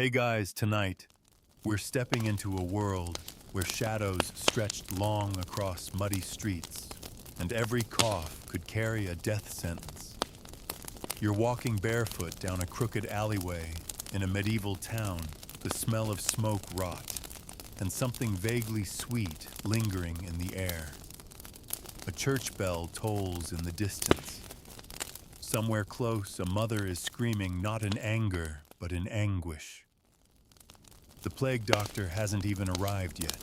Hey guys, tonight, we're stepping into a world where shadows stretched long across muddy streets, and every cough could carry a death sentence. You're walking barefoot down a crooked alleyway in a medieval town, the smell of smoke rot, and something vaguely sweet lingering in the air. A church bell tolls in the distance. Somewhere close, a mother is screaming not in anger, but in anguish. The plague doctor hasn't even arrived yet.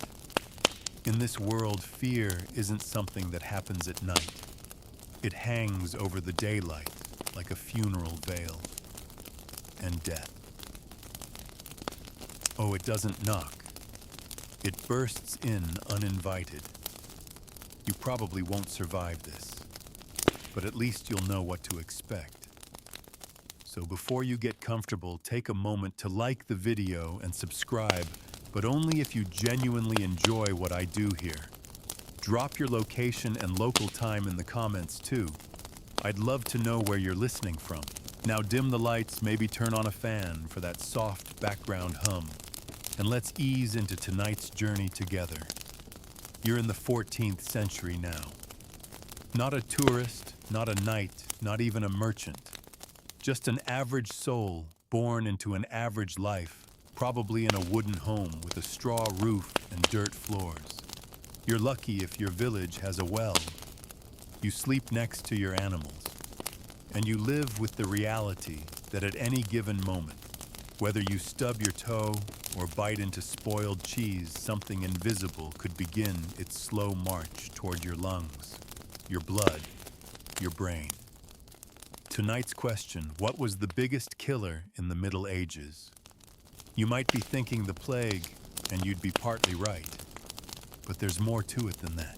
In this world, fear isn't something that happens at night. It hangs over the daylight like a funeral veil. And death. Oh, it doesn't knock. It bursts in uninvited. You probably won't survive this, but at least you'll know what to expect. So before you get comfortable, take a moment to like the video and subscribe, but only if you genuinely enjoy what I do here. Drop your location and local time in the comments too. I'd love to know where you're listening from. Now dim the lights, maybe turn on a fan for that soft background hum, and let's ease into tonight's journey together. You're in the 14th century now. Not a tourist, not a knight, not even a merchant. Just an average soul born into an average life, probably in a wooden home with a straw roof and dirt floors. You're lucky if your village has a well. You sleep next to your animals. And you live with the reality that at any given moment, whether you stub your toe or bite into spoiled cheese, something invisible could begin its slow march toward your lungs, your blood, your brain. Tonight's question, what was the biggest killer in the Middle Ages? You might be thinking the plague, and you'd be partly right. But there's more to it than that.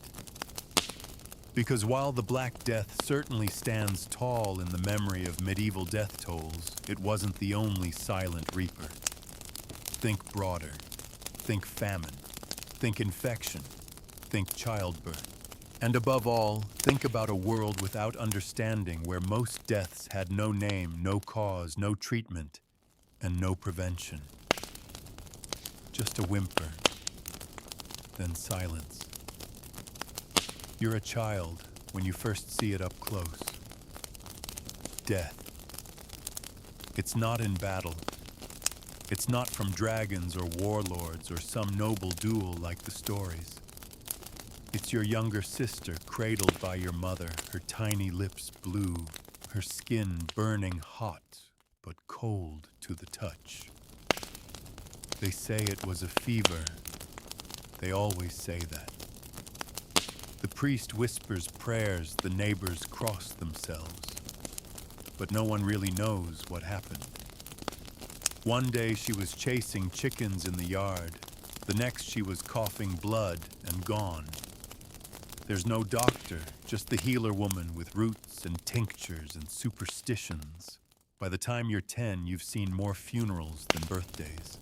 Because while the Black Death certainly stands tall in the memory of medieval death tolls, it wasn't the only silent reaper. Think broader. Think famine. Think infection. Think childbirth. And above all, think about a world without understanding where most deaths had no name, no cause, no treatment, and no prevention. Just a whimper, then silence. You're a child when you first see it up close. Death. It's not in battle. It's not from dragons or warlords or some noble duel like the stories. It's your younger sister cradled by your mother, her tiny lips blue, her skin burning hot but cold to the touch. They say it was a fever. They always say that. The priest whispers prayers, the neighbors cross themselves. But no one really knows what happened. One day she was chasing chickens in the yard. The next she was coughing blood and gone. There's no doctor, just the healer woman with roots and tinctures and superstitions. By the time you're 10, you've seen more funerals than birthdays.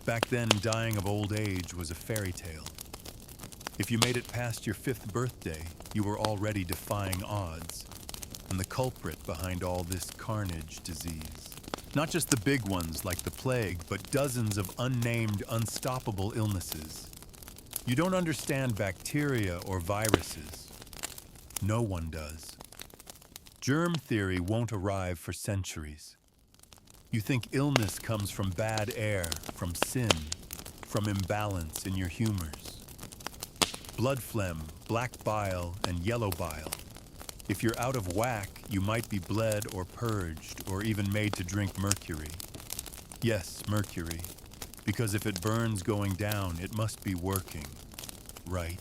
Back then, dying of old age was a fairy tale. If you made it past your 5th birthday, you were already defying odds, and the culprit behind all this carnage disease. Not just the big ones like the plague, but dozens of unnamed, unstoppable illnesses. You don't understand bacteria or viruses. No one does. Germ theory won't arrive for centuries. You think illness comes from bad air, from sin, from imbalance in your humors. Blood phlegm, black bile, and yellow bile. If you're out of whack, you might be bled or purged, or even made to drink mercury. Yes, mercury. Because if it burns going down, it must be working, right?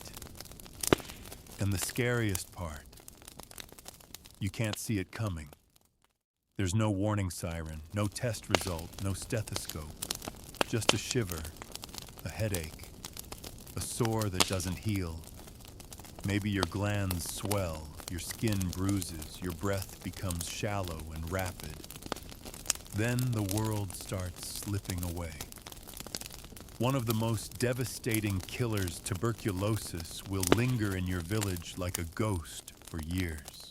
And the scariest part, you can't see it coming. There's no warning siren, no test result, no stethoscope. Just a shiver, a headache, a sore that doesn't heal. Maybe your glands swell, your skin bruises, your breath becomes shallow and rapid. Then the world starts slipping away. One of the most devastating killers, tuberculosis, will linger in your village like a ghost for years.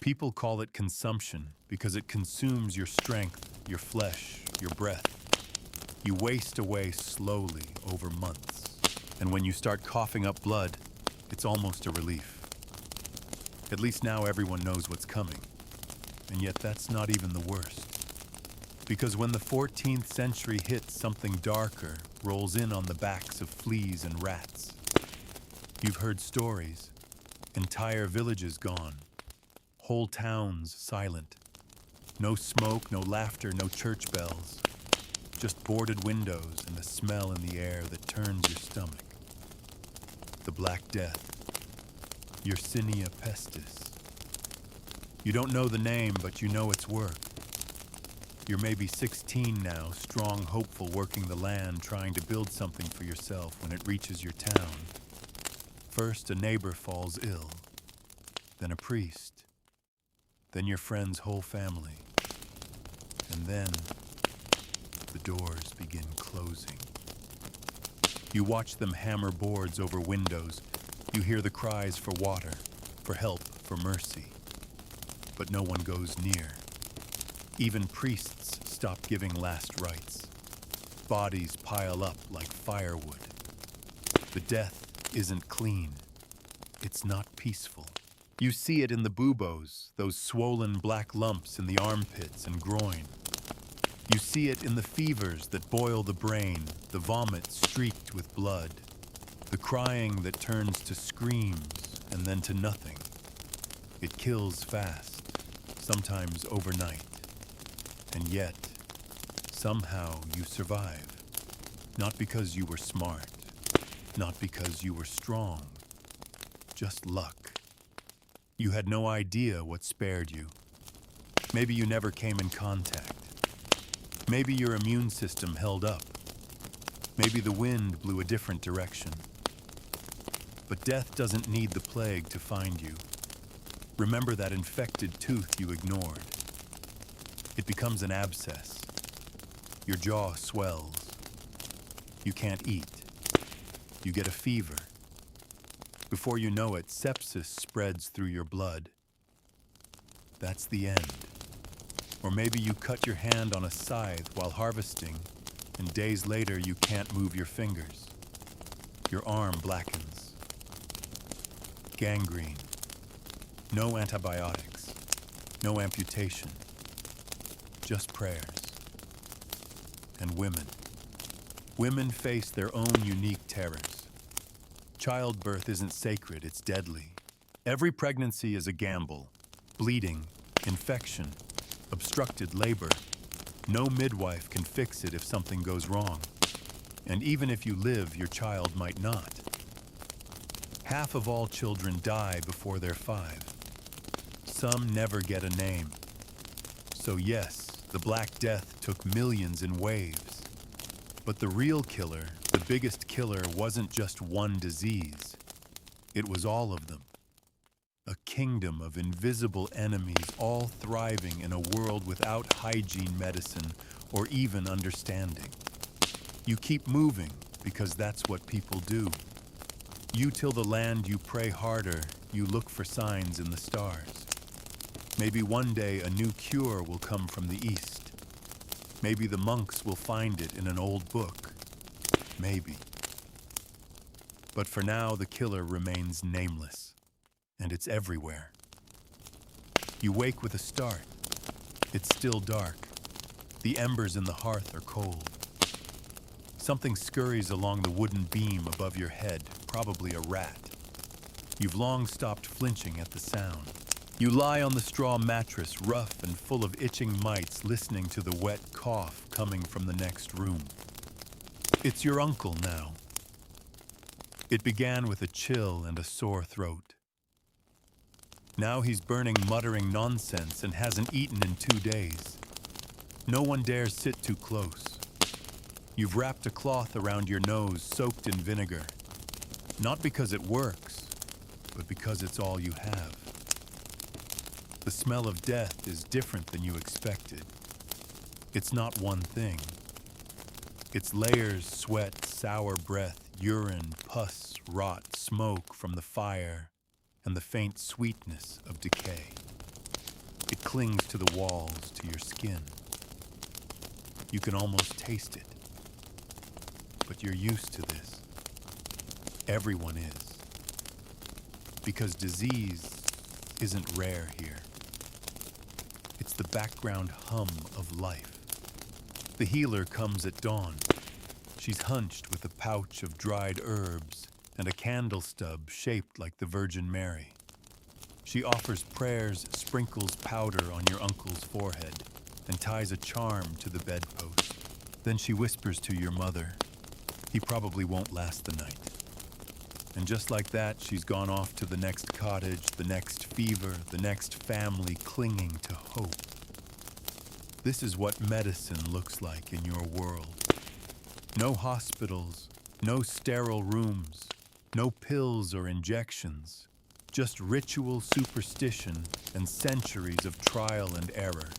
People call it consumption because it consumes your strength, your flesh, your breath. You waste away slowly over months. And when you start coughing up blood, it's almost a relief. At least now everyone knows what's coming. And yet that's not even the worst. Because when the 14th century hits, something darker rolls in on the backs of fleas and rats. You've heard stories. Entire villages gone. Whole towns silent. No smoke, no laughter, no church bells. Just boarded windows and a smell in the air that turns your stomach. The Black Death. Yersinia pestis. You don't know the name, but you know its work. You're maybe 16 now, strong, hopeful, working the land, trying to build something for yourself when it reaches your town. First, a neighbor falls ill. Then a priest. Then your friend's whole family. And then the doors begin closing. You watch them hammer boards over windows. You hear the cries for water, for help, for mercy. But no one goes near. Even priests stop giving last rites. Bodies pile up like firewood. The death isn't clean. It's not peaceful. You see it in the buboes, those swollen black lumps in the armpits and groin. You see it in the fevers that boil the brain, the vomit streaked with blood, the crying that turns to screams and then to nothing. It kills fast, sometimes overnight. And yet, somehow you survive. Not because you were smart, not because you were strong, just luck. You had no idea what spared you. Maybe you never came in contact. Maybe your immune system held up. Maybe the wind blew a different direction. But death doesn't need the plague to find you. Remember that infected tooth you ignored. It becomes an abscess. Your jaw swells. You can't eat. You get a fever. Before you know it, sepsis spreads through your blood. That's the end. Or maybe you cut your hand on a scythe while harvesting, and days later you can't move your fingers. Your arm blackens. Gangrene. No antibiotics. No amputation. Just prayers. And women. Women face their own unique terrors. Childbirth isn't sacred, it's deadly. Every pregnancy is a gamble. Bleeding, infection, obstructed labor. No midwife can fix it if something goes wrong. And even if you live, your child might not. Half of all children die before they're 5. Some never get a name. So yes, the Black Death took millions in waves. But the real killer, the biggest killer, wasn't just one disease. It was all of them. A kingdom of invisible enemies, all thriving in a world without hygiene medicine or even understanding. You keep moving because that's what people do. You till the land, you pray harder, you look for signs in the stars. Maybe one day a new cure will come from the east. Maybe the monks will find it in an old book. Maybe. But for now, the killer remains nameless, and it's everywhere. You wake with a start. It's still dark. The embers in the hearth are cold. Something scurries along the wooden beam above your head, probably a rat. You've long stopped flinching at the sound. You lie on the straw mattress, rough and full of itching mites, listening to the wet cough coming from the next room. It's your uncle now. It began with a chill and a sore throat. Now he's burning, muttering nonsense and hasn't eaten in 2 days. No one dares sit too close. You've wrapped a cloth around your nose soaked in vinegar. Not because it works, but because it's all you have. The smell of death is different than you expected. It's not one thing. It's layers, sweat, sour breath, urine, pus, rot, smoke from the fire, and the faint sweetness of decay. It clings to the walls, to your skin. You can almost taste it. But you're used to this. Everyone is. Because disease isn't rare here. It's the background hum of life. The healer comes at dawn. She's hunched with a pouch of dried herbs and a candle stub shaped like the Virgin Mary. She offers prayers, sprinkles powder on your uncle's forehead, and ties a charm to the bedpost. Then she whispers to your mother, "He probably won't last the night." And just like that, she's gone off to the next cottage, the next fever, the next family clinging to hope. This is what medicine looks like in your world. No hospitals, no sterile rooms, no pills or injections, just ritual superstition and centuries of trial and error.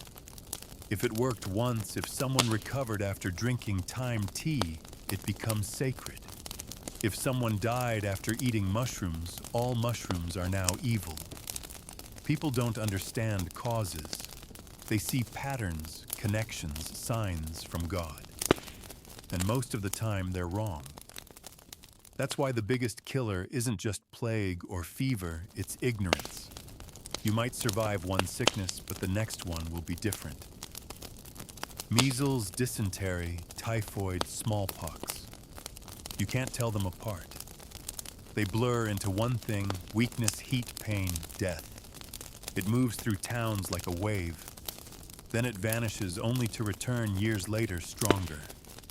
If it worked once, if someone recovered after drinking thyme tea, it becomes sacred. If someone died after eating mushrooms, all mushrooms are now evil. People don't understand causes. They see patterns, connections, signs from God. And most of the time, they're wrong. That's why the biggest killer isn't just plague or fever, it's ignorance. You might survive one sickness, but the next one will be different. Measles, dysentery, typhoid, smallpox. You can't tell them apart. They blur into one thing: weakness, heat, pain, death. It moves through towns like a wave. Then it vanishes only to return years later stronger.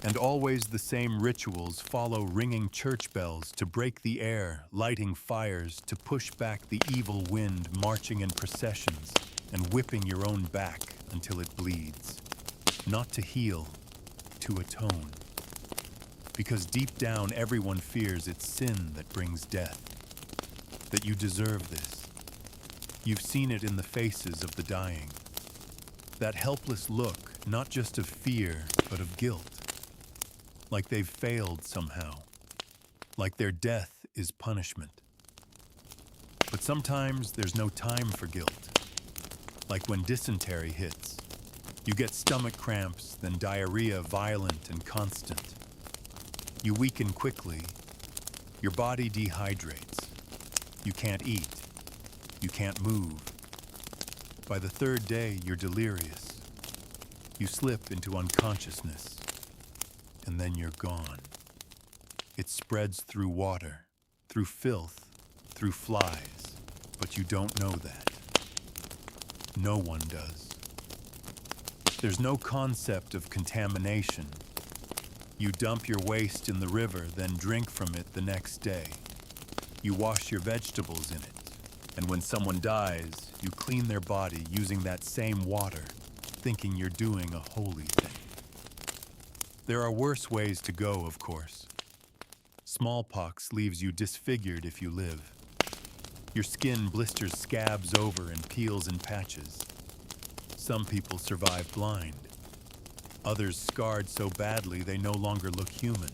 And always the same rituals follow: ringing church bells to break the air, lighting fires to push back the evil wind, marching in processions, and whipping your own back until it bleeds. Not to heal, to atone. Because deep down everyone fears it's sin that brings death. That you deserve this. You've seen it in the faces of the dying. That helpless look, not just of fear, but of guilt. Like they've failed somehow. Like their death is punishment. But sometimes there's no time for guilt. Like when dysentery hits. You get stomach cramps, then diarrhea, violent and constant. You weaken quickly. Your body dehydrates. You can't eat. You can't move. By the third day, you're delirious. You slip into unconsciousness. And then you're gone. It spreads through water, through filth, through flies, but you don't know that. No one does. There's no concept of contamination. You dump your waste in the river, then drink from it the next day. You wash your vegetables in it, and when someone dies, you clean their body using that same water, thinking you're doing a holy thing. There are worse ways to go, of course. Smallpox leaves you disfigured if you live. Your skin blisters, scabs over, and peels in patches. Some people survive blind. Others scarred so badly they no longer look human.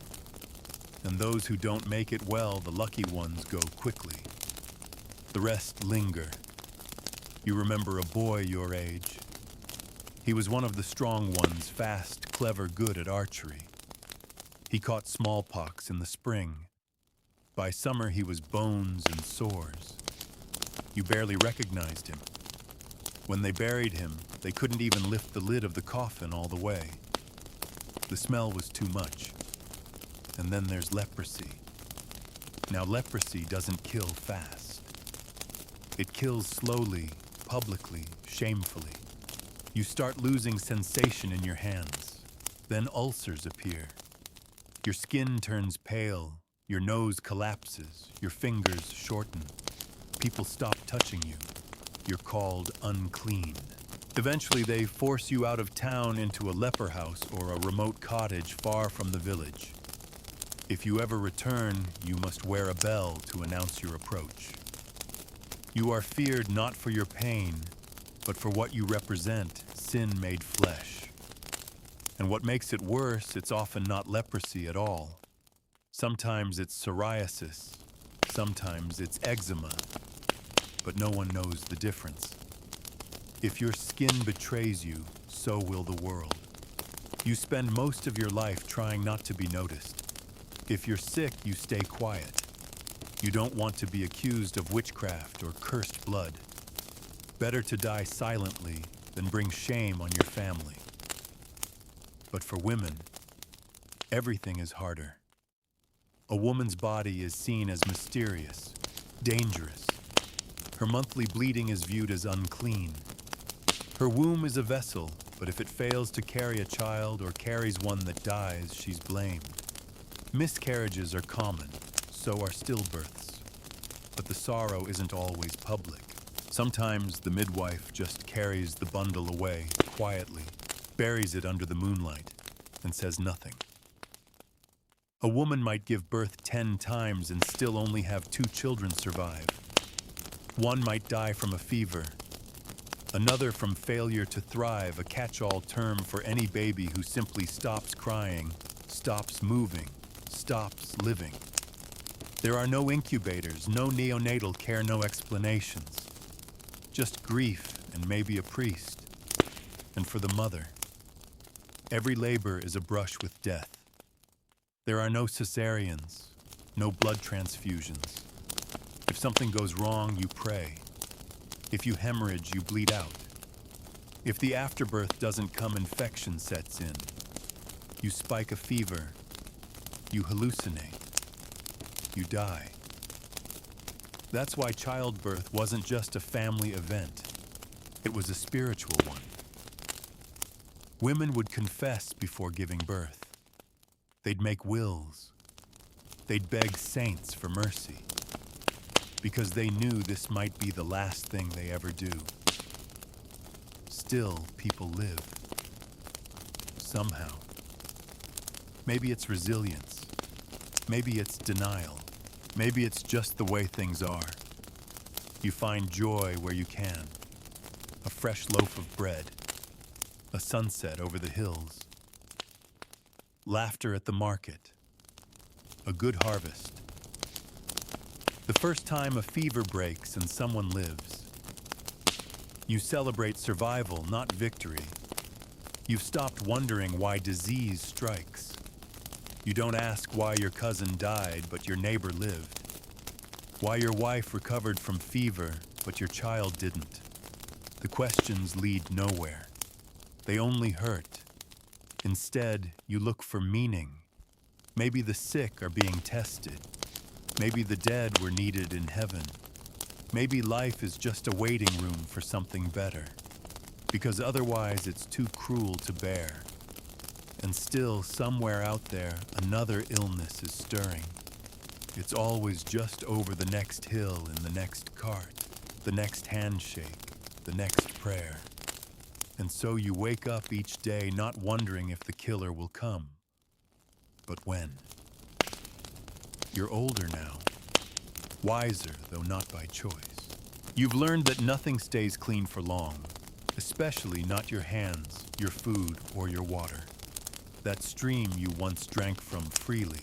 And those who don't make it well, the lucky ones, go quickly. The rest linger. You remember a boy your age. He was one of the strong ones, fast, clever, good at archery. He caught smallpox in the spring. By summer, he was bones and sores. You barely recognized him. When they buried him, they couldn't even lift the lid of the coffin all the way. The smell was too much. And then there's leprosy. Now, leprosy doesn't kill fast. It kills slowly, publicly, shamefully. You start losing sensation in your hands. Then ulcers appear. Your skin turns pale. Your nose collapses. Your fingers shorten. People stop touching you. You're called unclean. Eventually, they force you out of town into a leper house or a remote cottage far from the village. If you ever return, you must wear a bell to announce your approach. You are feared not for your pain, but for what you represent, sin made flesh. And what makes it worse, it's often not leprosy at all. Sometimes it's psoriasis, sometimes it's eczema, but no one knows the difference. If your skin betrays you, so will the world. You spend most of your life trying not to be noticed. If you're sick, you stay quiet. You don't want to be accused of witchcraft or cursed blood. Better to die silently than bring shame on your family. But for women, everything is harder. A woman's body is seen as mysterious, dangerous. Her monthly bleeding is viewed as unclean. Her womb is a vessel, but if it fails to carry a child or carries one that dies, she's blamed. Miscarriages are common, so are stillbirths. But the sorrow isn't always public. Sometimes the midwife just carries the bundle away, quietly, buries it under the moonlight, and says nothing. A woman might give birth 10 times and still only have 2 children survive. One might die from a fever, another from failure to thrive, a catch-all term for any baby who simply stops crying, stops moving, stops living. There are no incubators, no neonatal care, no explanations. Just grief and maybe a priest. And for the mother, every labor is a brush with death. There are no cesareans, no blood transfusions. If something goes wrong, you pray. If you hemorrhage, you bleed out. If the afterbirth doesn't come, infection sets in. You spike a fever. You hallucinate. You die. That's why childbirth wasn't just a family event. It was a spiritual one. Women would confess before giving birth. They'd make wills. They'd beg saints for mercy, because they knew this might be the last thing they ever do. Still, people live. Somehow. Maybe it's resilience. Maybe it's denial. Maybe it's just the way things are. You find joy where you can. A fresh loaf of bread. A sunset over the hills. Laughter at the market. A good harvest. The first time a fever breaks and someone lives. You celebrate survival, not victory. You've stopped wondering why disease strikes. You don't ask why your cousin died, but your neighbor lived. Why your wife recovered from fever, but your child didn't. The questions lead nowhere. They only hurt. Instead, you look for meaning. Maybe the sick are being tested. Maybe the dead were needed in heaven. Maybe life is just a waiting room for something better, because otherwise it's too cruel to bear. And still, somewhere out there, another illness is stirring. It's always just over the next hill in the next cart, the next handshake, the next prayer. And so you wake up each day not wondering if the killer will come, but when. You're older now, wiser, though not by choice. You've learned that nothing stays clean for long, especially not your hands, your food, or your water. That stream you once drank from freely,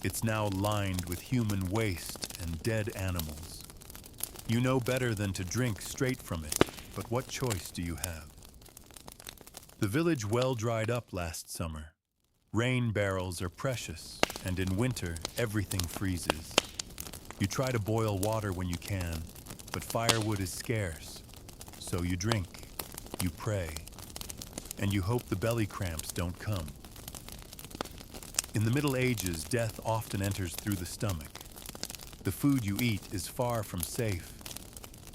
it's now lined with human waste and dead animals. You know better than to drink straight from it, but what choice do you have? The village well dried up last summer. Rain barrels are precious, and in winter, everything freezes. You try to boil water when you can, but firewood is scarce. So you drink, you pray, and you hope the belly cramps don't come. In the Middle Ages, death often enters through the stomach. The food you eat is far from safe.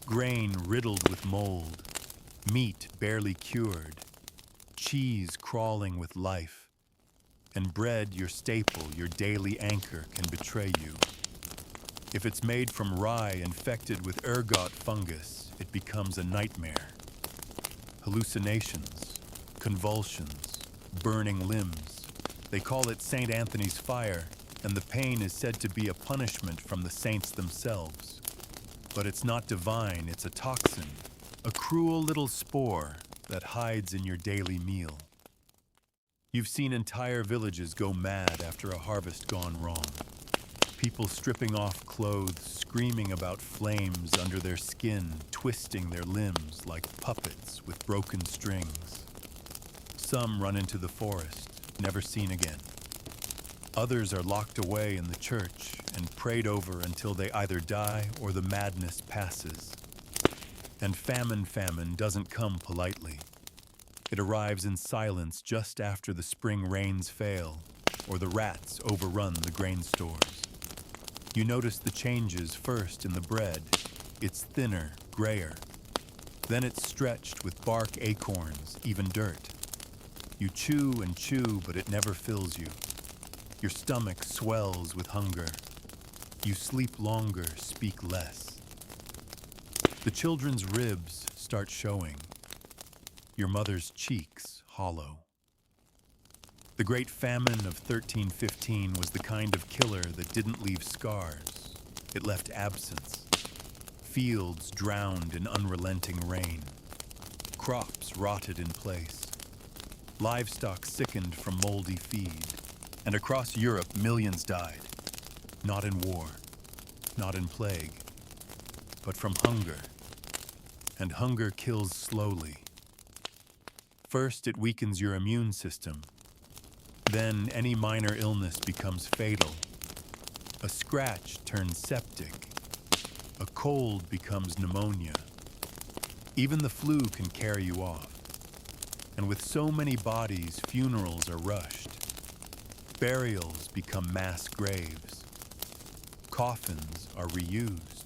Grain riddled with mold, meat barely cured, cheese crawling with life. And bread, your staple, your daily anchor, can betray you. If it's made from rye infected with ergot fungus, it becomes a nightmare. Hallucinations, convulsions, burning limbs. They call it St. Anthony's fire, and the pain is said to be a punishment from the saints themselves. But it's not divine, it's a toxin, a cruel little spore that hides in your daily meal. You've seen entire villages go mad after a harvest gone wrong. People stripping off clothes, screaming about flames under their skin, twisting their limbs like puppets with broken strings. Some run into the forest, never seen again. Others are locked away in the church and prayed over until they either die or the madness passes. And famine doesn't come politely. It arrives in silence just after the spring rains fail or the rats overrun the grain stores. You notice the changes first in the bread. It's thinner, grayer. Then it's stretched with bark, acorns, even dirt. You chew and chew, but it never fills you. Your stomach swells with hunger. You sleep longer, speak less. The children's ribs start showing. Your mother's cheeks hollow. The Great Famine of 1315 was the kind of killer that didn't leave scars. It left absence. Fields drowned in unrelenting rain. Crops rotted in place. Livestock sickened from moldy feed. And across Europe, millions died. Not in war, not in plague, but from hunger. And hunger kills slowly. First, it weakens your immune system. Then, any minor illness becomes fatal. A scratch turns septic. A cold becomes pneumonia. Even the flu can carry you off. And with so many bodies, funerals are rushed. Burials become mass graves. Coffins are reused.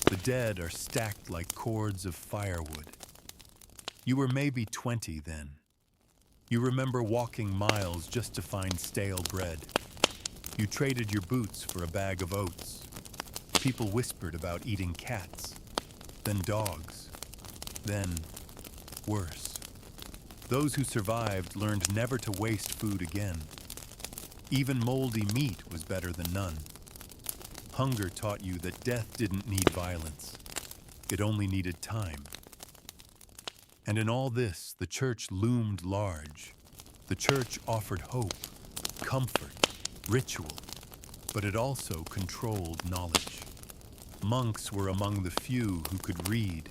The dead are stacked like cords of firewood. You were maybe 20 then. You remember walking miles just to find stale bread. You traded your boots for a bag of oats. People whispered about eating cats, then dogs, then worse. Those who survived learned never to waste food again. Even moldy meat was better than none. Hunger taught you that death didn't need violence. It only needed time. And in all this, the church loomed large. The church offered hope, comfort, ritual, but it also controlled knowledge. Monks were among the few who could read,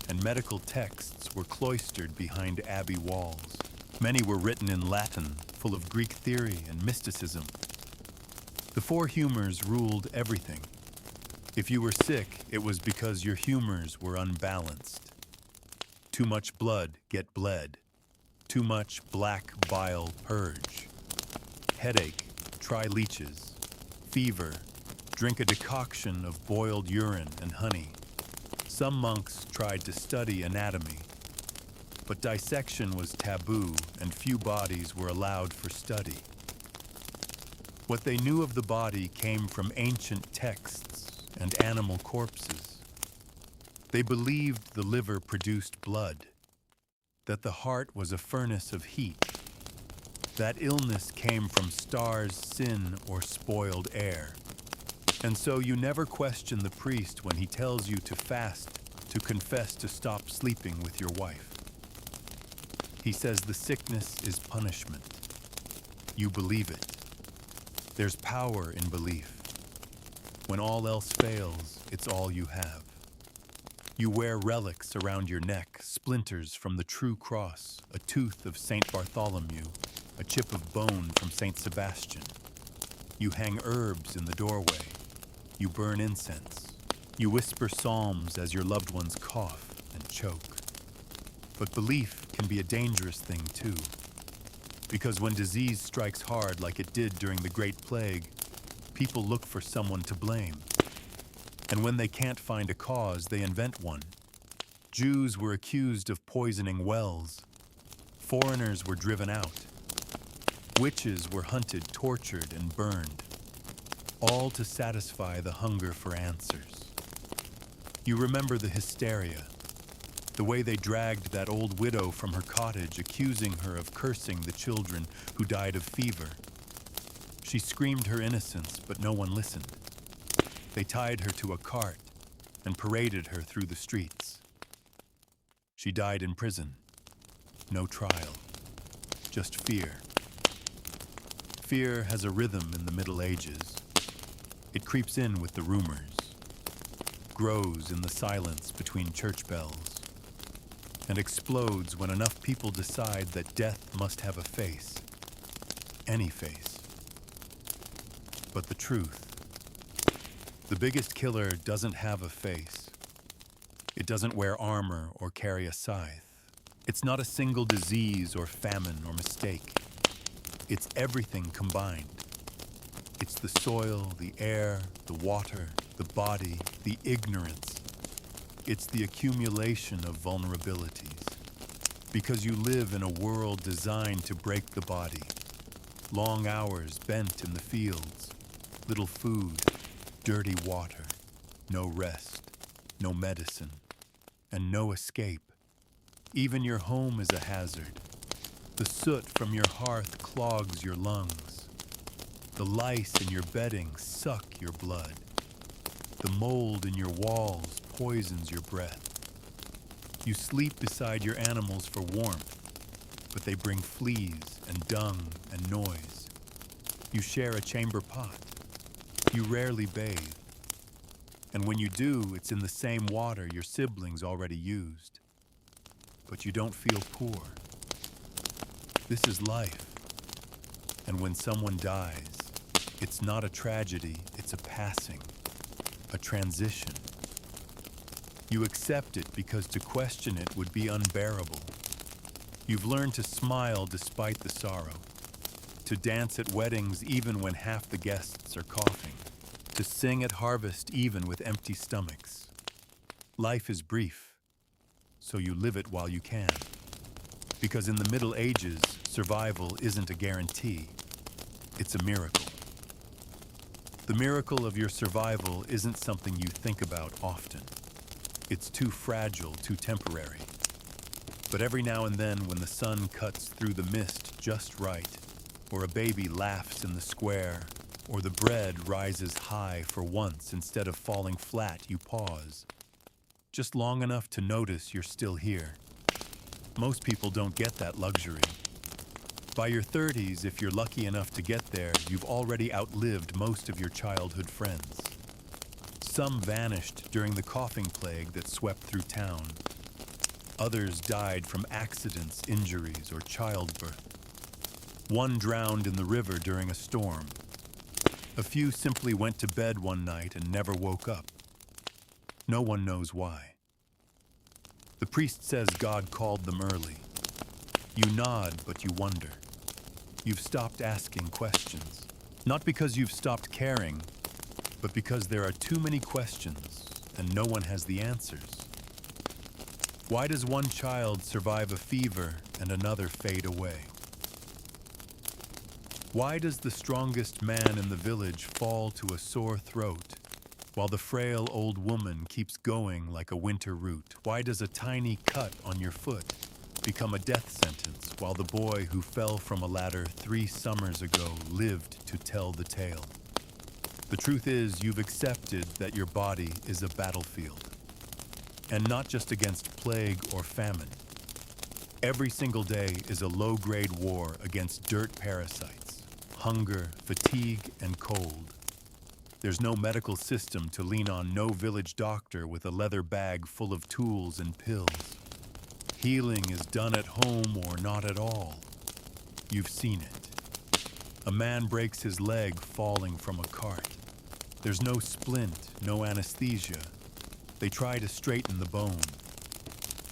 and medical texts were cloistered behind abbey walls. Many were written in Latin, full of Greek theory and mysticism. The four humors ruled everything. If you were sick, it was because your humors were unbalanced. Too much blood, get bled. Too much black bile, purge. Headache, try leeches. Fever, drink a decoction of boiled urine and honey. Some monks tried to study anatomy, but dissection was taboo and few bodies were allowed for study. What they knew of the body came from ancient texts and animal corpses. They believed the liver produced blood, that the heart was a furnace of heat, that illness came from stars' sin or spoiled air. And so you never question the priest when he tells you to fast, to confess to stop sleeping with your wife. He says the sickness is punishment. You believe it. There's power in belief. When all else fails, it's all you have. You wear relics around your neck, splinters from the true cross, a tooth of Saint Bartholomew, a chip of bone from Saint Sebastian. You hang herbs in the doorway. You burn incense. You whisper psalms as your loved ones cough and choke. But belief can be a dangerous thing too. Because when disease strikes hard like it did during the Great Plague, people look for someone to blame. And when they can't find a cause, they invent one. Jews were accused of poisoning wells. Foreigners were driven out. Witches were hunted, tortured, and burned, all to satisfy the hunger for answers. You remember the hysteria, the way they dragged that old widow from her cottage, accusing her of cursing the children who died of fever. She screamed her innocence, but no one listened. They tied her to a cart and paraded her through the streets. She died in prison. No trial, just fear. Fear has a rhythm in the Middle Ages. It creeps in with the rumors, grows in the silence between church bells. and explodes when enough people decide that death must have a face. Any face. But the truth. The biggest killer doesn't have a face. It doesn't wear armor or carry a scythe. It's not a single disease or famine or mistake. It's everything combined. It's the soil, the air, the water, the body, the ignorance. It's the accumulation of vulnerabilities. Because you live in a world designed to break the body. Long hours bent in the fields, little food, dirty water, no rest, no medicine, and no escape. Even your home is a hazard. The soot from your hearth clogs your lungs. The lice in your bedding suck your blood. The mold in your walls poisons your breath. You sleep beside your animals for warmth, but they bring fleas and dung and noise. You share a chamber pot. You rarely bathe. And when you do, it's in the same water your siblings already used. But you don't feel poor. This is life. And when someone dies, it's not a tragedy, it's a passing, a transition. You accept it because to question it would be unbearable. You've learned to smile despite the sorrow, to dance at weddings even when half the guests are coughing, to sing at harvest even with empty stomachs. Life is brief, so you live it while you can. Because in the Middle Ages, survival isn't a guarantee, it's a miracle. The miracle of your survival isn't something you think about often. It's too fragile, too temporary. But every now and then when the sun cuts through the mist just right, or a baby laughs in the square, or the bread rises high for once instead of falling flat, you pause. Just long enough to notice you're still here. Most people don't get that luxury. By your 30s, if you're lucky enough to get there, you've already outlived most of your childhood friends. Some vanished during the coughing plague that swept through town. Others died from accidents, injuries, or childbirth. One drowned in the river during a storm. A few simply went to bed one night and never woke up. No one knows why. The priest says God called them early. You nod, but you wonder. You've stopped asking questions. Not because you've stopped caring, but because there are too many questions and no one has the answers. Why does one child survive a fever and another fade away? Why does the strongest man in the village fall to a sore throat, while the frail old woman keeps going like a winter root? Why does a tiny cut on your foot become a death sentence, while the boy who fell from a ladder 3 summers ago lived to tell the tale? The truth is, you've accepted that your body is a battlefield, and not just against plague or famine. Every single day is a low-grade war against dirt parasites, hunger, fatigue, and cold. There's no medical system to lean on, no village doctor with a leather bag full of tools and pills. Healing is done at home or not at all. You've seen it. A man breaks his leg falling from a cart. There's no splint, no anesthesia. They try to straighten the bone.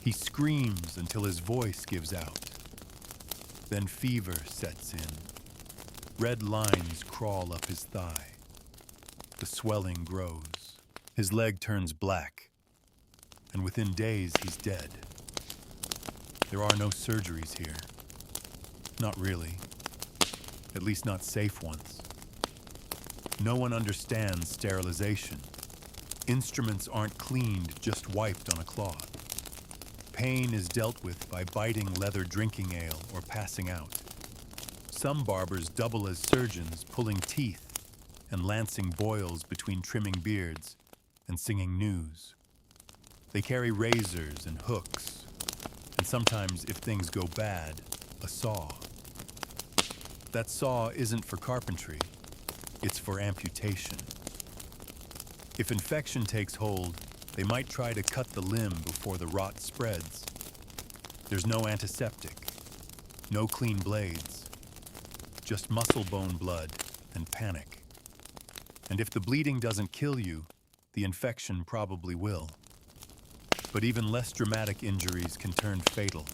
He screams until his voice gives out. Then fever sets in. Red lines crawl up his thigh. The swelling grows. His leg turns black, and within days he's dead. There are no surgeries here. Not really. At least not safe ones. No one understands sterilization. Instruments aren't cleaned, just wiped on a cloth. Pain is dealt with by biting leather drinking ale or passing out. Some barbers double as surgeons, pulling teeth and lancing boils between trimming beards and singing news. They carry razors and hooks, and sometimes, if things go bad, a saw. That saw isn't for carpentry, it's for amputation. If infection takes hold, they might try to cut the limb before the rot spreads. There's no antiseptic, no clean blades, just muscle-bone blood and panic. And if the bleeding doesn't kill you, the infection probably will. But even less dramatic injuries can turn fatal.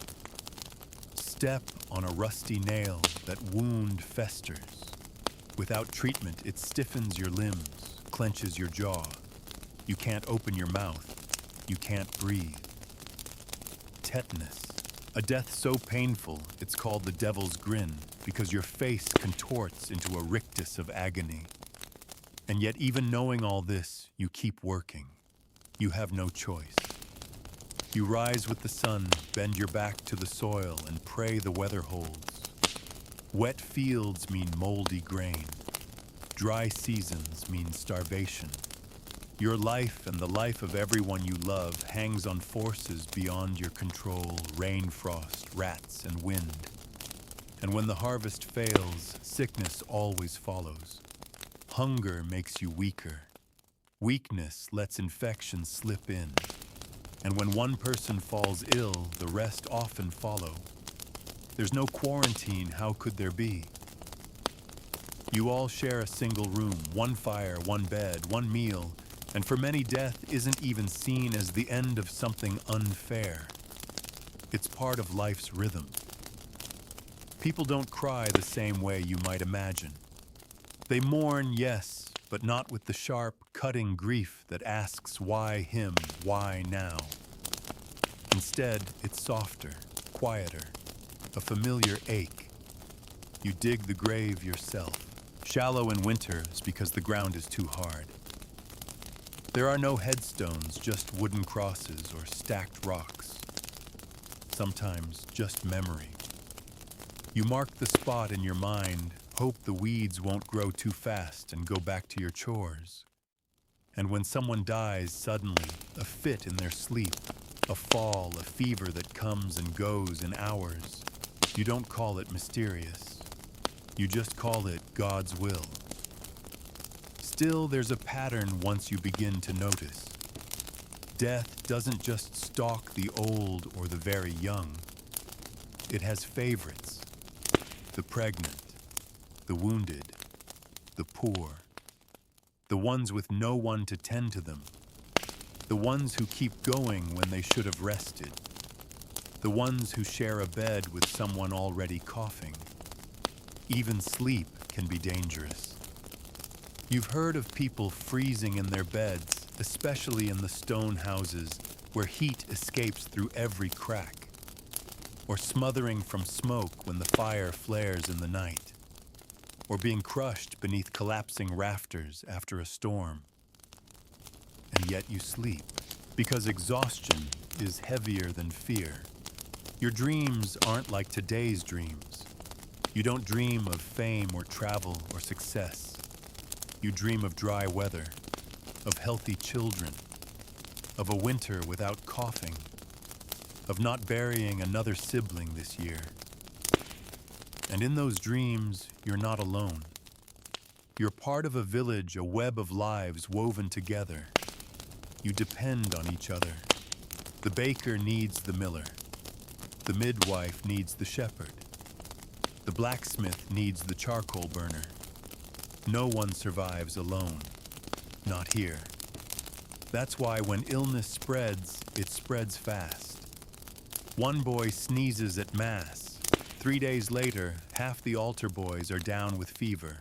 Step on a rusty nail, that wound festers. Without treatment, it stiffens your limbs, clenches your jaw. You can't open your mouth. You can't breathe. Tetanus. A death so painful, it's called the devil's grin, because your face contorts into a rictus of agony. And yet, even knowing all this, you keep working. You have no choice. You rise with the sun, bend your back to the soil, and pray the weather holds. Wet fields mean moldy grain. Dry seasons mean starvation. Your life and the life of everyone you love hangs on forces beyond your control: rain, frost, rats, and wind. And when the harvest fails, sickness always follows. Hunger makes you weaker. Weakness lets infection slip in. And when one person falls ill, the rest often follow. There's no quarantine, how could there be? You all share a single room, one fire, one bed, one meal, and for many, death isn't even seen as the end of something unfair. It's part of life's rhythm. People don't cry the same way you might imagine. They mourn, yes, but not with the sharp, cutting grief that asks why him, why now. Instead, it's softer, quieter, a familiar ache. You dig the grave yourself. Shallow in winters because the ground is too hard. There are no headstones, just wooden crosses or stacked rocks. Sometimes just memory. You mark the spot in your mind, hope the weeds won't grow too fast, and go back to your chores. And when someone dies suddenly, a fit in their sleep, a fall, a fever that comes and goes in hours, you don't call it mysterious. You just call it God's will. Still, there's a pattern once you begin to notice. Death doesn't just stalk the old or the very young. It has favorites: the pregnant, the wounded, the poor, the ones with no one to tend to them, the ones who keep going when they should have rested, the ones who share a bed with someone already coughing. Even sleep can be dangerous. You've heard of people freezing in their beds, especially in the stone houses where heat escapes through every crack, or smothering from smoke when the fire flares in the night, or being crushed beneath collapsing rafters after a storm. And yet you sleep, because exhaustion is heavier than fear. Your dreams aren't like today's dreams. You don't dream of fame or travel or success. You dream of dry weather, of healthy children, of a winter without coughing, of not burying another sibling this year. And in those dreams, you're not alone. You're part of a village, a web of lives woven together. You depend on each other. The baker needs the miller. The midwife needs the shepherd. The blacksmith needs the charcoal burner. No one survives alone. Not here. That's why when illness spreads, it spreads fast. One boy sneezes at Mass. 3 days later, half the altar boys are down with fever.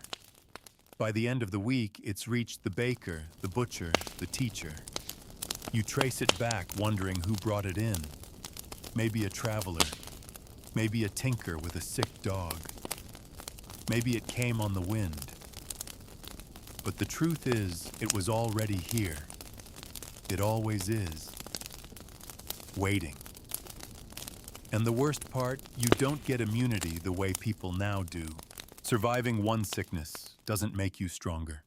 By the end of the week, it's reached the baker, the butcher, the teacher. You trace it back, wondering who brought it in. Maybe a traveler. Maybe a tinker with a sick dog. Maybe it came on the wind. But the truth is, it was already here. It always is. Waiting. And the worst part, you don't get immunity the way people now do. Surviving one sickness doesn't make you stronger.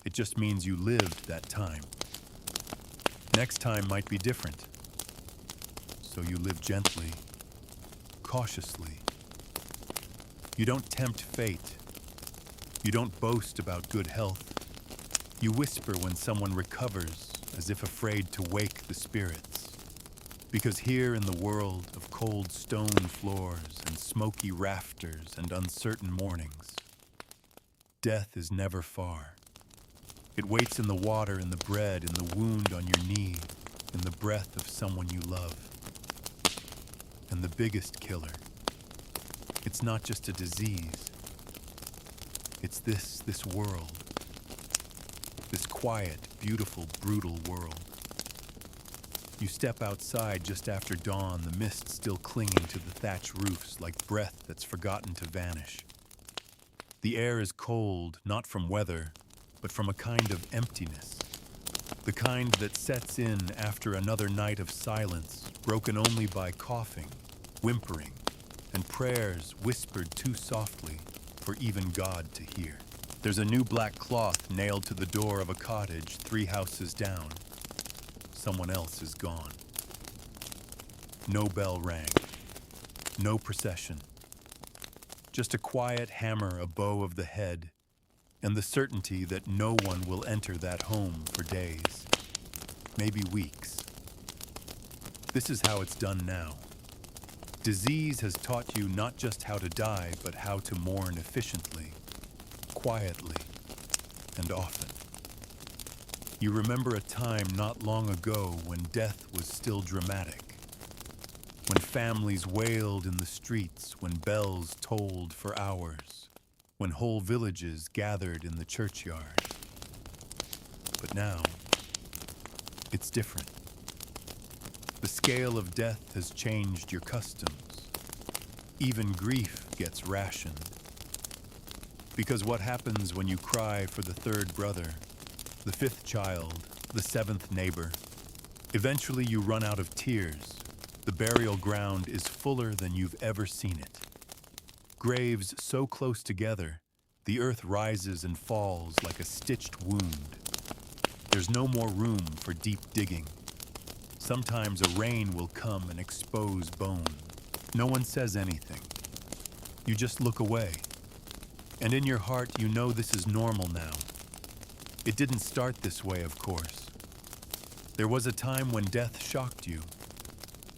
It just means you lived that time. Next time might be different. So you live gently, cautiously. You don't tempt fate. You don't boast about good health. You whisper when someone recovers, as if afraid to wake the spirits. Because here in the world of cold stone floors and smoky rafters and uncertain mornings, death is never far. It waits in the water, in the bread, in the wound on your knee, in the breath of someone you love. And the biggest killer, it's not just a disease. It's this world. This quiet, beautiful, brutal world. You step outside just after dawn, the mist still clinging to the thatch roofs like breath that's forgotten to vanish. The air is cold, not from weather, but from a kind of emptiness. The kind that sets in after another night of silence, broken only by coughing, whimpering, and prayers whispered too softly for even God to hear. There's a new black cloth nailed to the door of a cottage 3 houses down. Someone else is gone. No bell rang. No procession. Just a quiet hammer, a bow of the head, and the certainty that no one will enter that home for days, maybe weeks. This is how it's done now. Disease has taught you not just how to die, but how to mourn efficiently, quietly, and often. You remember a time not long ago when death was still dramatic, when families wailed in the streets, when bells tolled for hours, when whole villages gathered in the churchyard. But now, it's different. The scale of death has changed your customs. Even grief gets rationed. Because what happens when you cry for the 3rd brother, the 5th child, the 7th neighbor? Eventually you run out of tears. The burial ground is fuller than you've ever seen it. Graves so close together, the earth rises and falls like a stitched wound. There's no more room for deep digging. Sometimes a rain will come and expose bone. No one says anything. You just look away. And in your heart, you know this is normal now. It didn't start this way, of course. There was a time when death shocked you,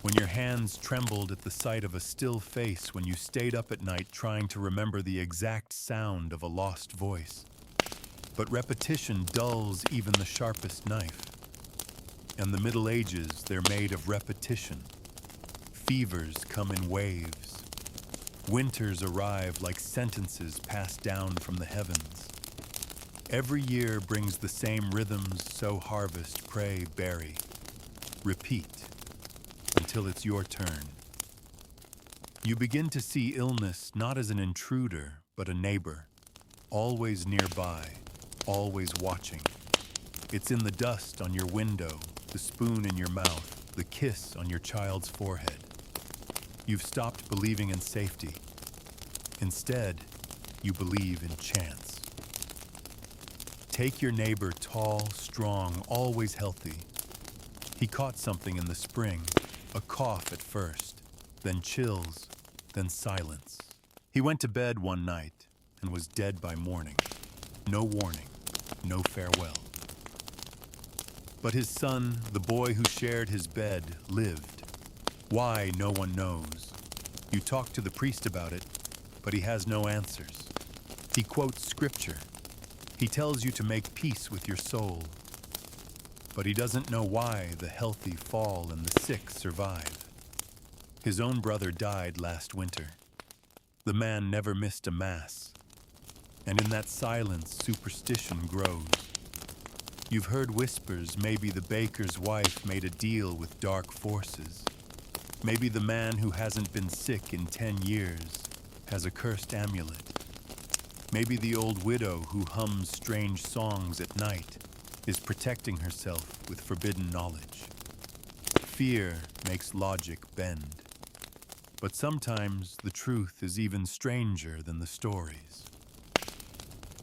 when your hands trembled at the sight of a still face, when you stayed up at night trying to remember the exact sound of a lost voice. But repetition dulls even the sharpest knife. And the Middle Ages, they're made of repetition. Fevers come in waves. Winters arrive like sentences passed down from the heavens. Every year brings the same rhythms, sow, harvest, pray, bury. Repeat until it's your turn. You begin to see illness not as an intruder, but a neighbor, always nearby, always watching. It's in the dust on your window, the spoon in your mouth, the kiss on your child's forehead. You've stopped believing in safety. Instead, you believe in chance. Take your neighbor, tall, strong, always healthy. He caught something in the spring, a cough at first, then chills, then silence. He went to bed one night and was dead by morning. No warning, no farewell. But his son, the boy who shared his bed, lived. Why, no one knows. You talk to the priest about it, but he has no answers. He quotes scripture. He tells you to make peace with your soul. But he doesn't know why the healthy fall and the sick survive. His own brother died last winter. The man never missed a mass. And in that silence, superstition grows. You've heard whispers, maybe the baker's wife made a deal with dark forces. Maybe the man who hasn't been sick in 10 years has a cursed amulet. Maybe the old widow who hums strange songs at night is protecting herself with forbidden knowledge. Fear makes logic bend. But sometimes the truth is even stranger than the stories.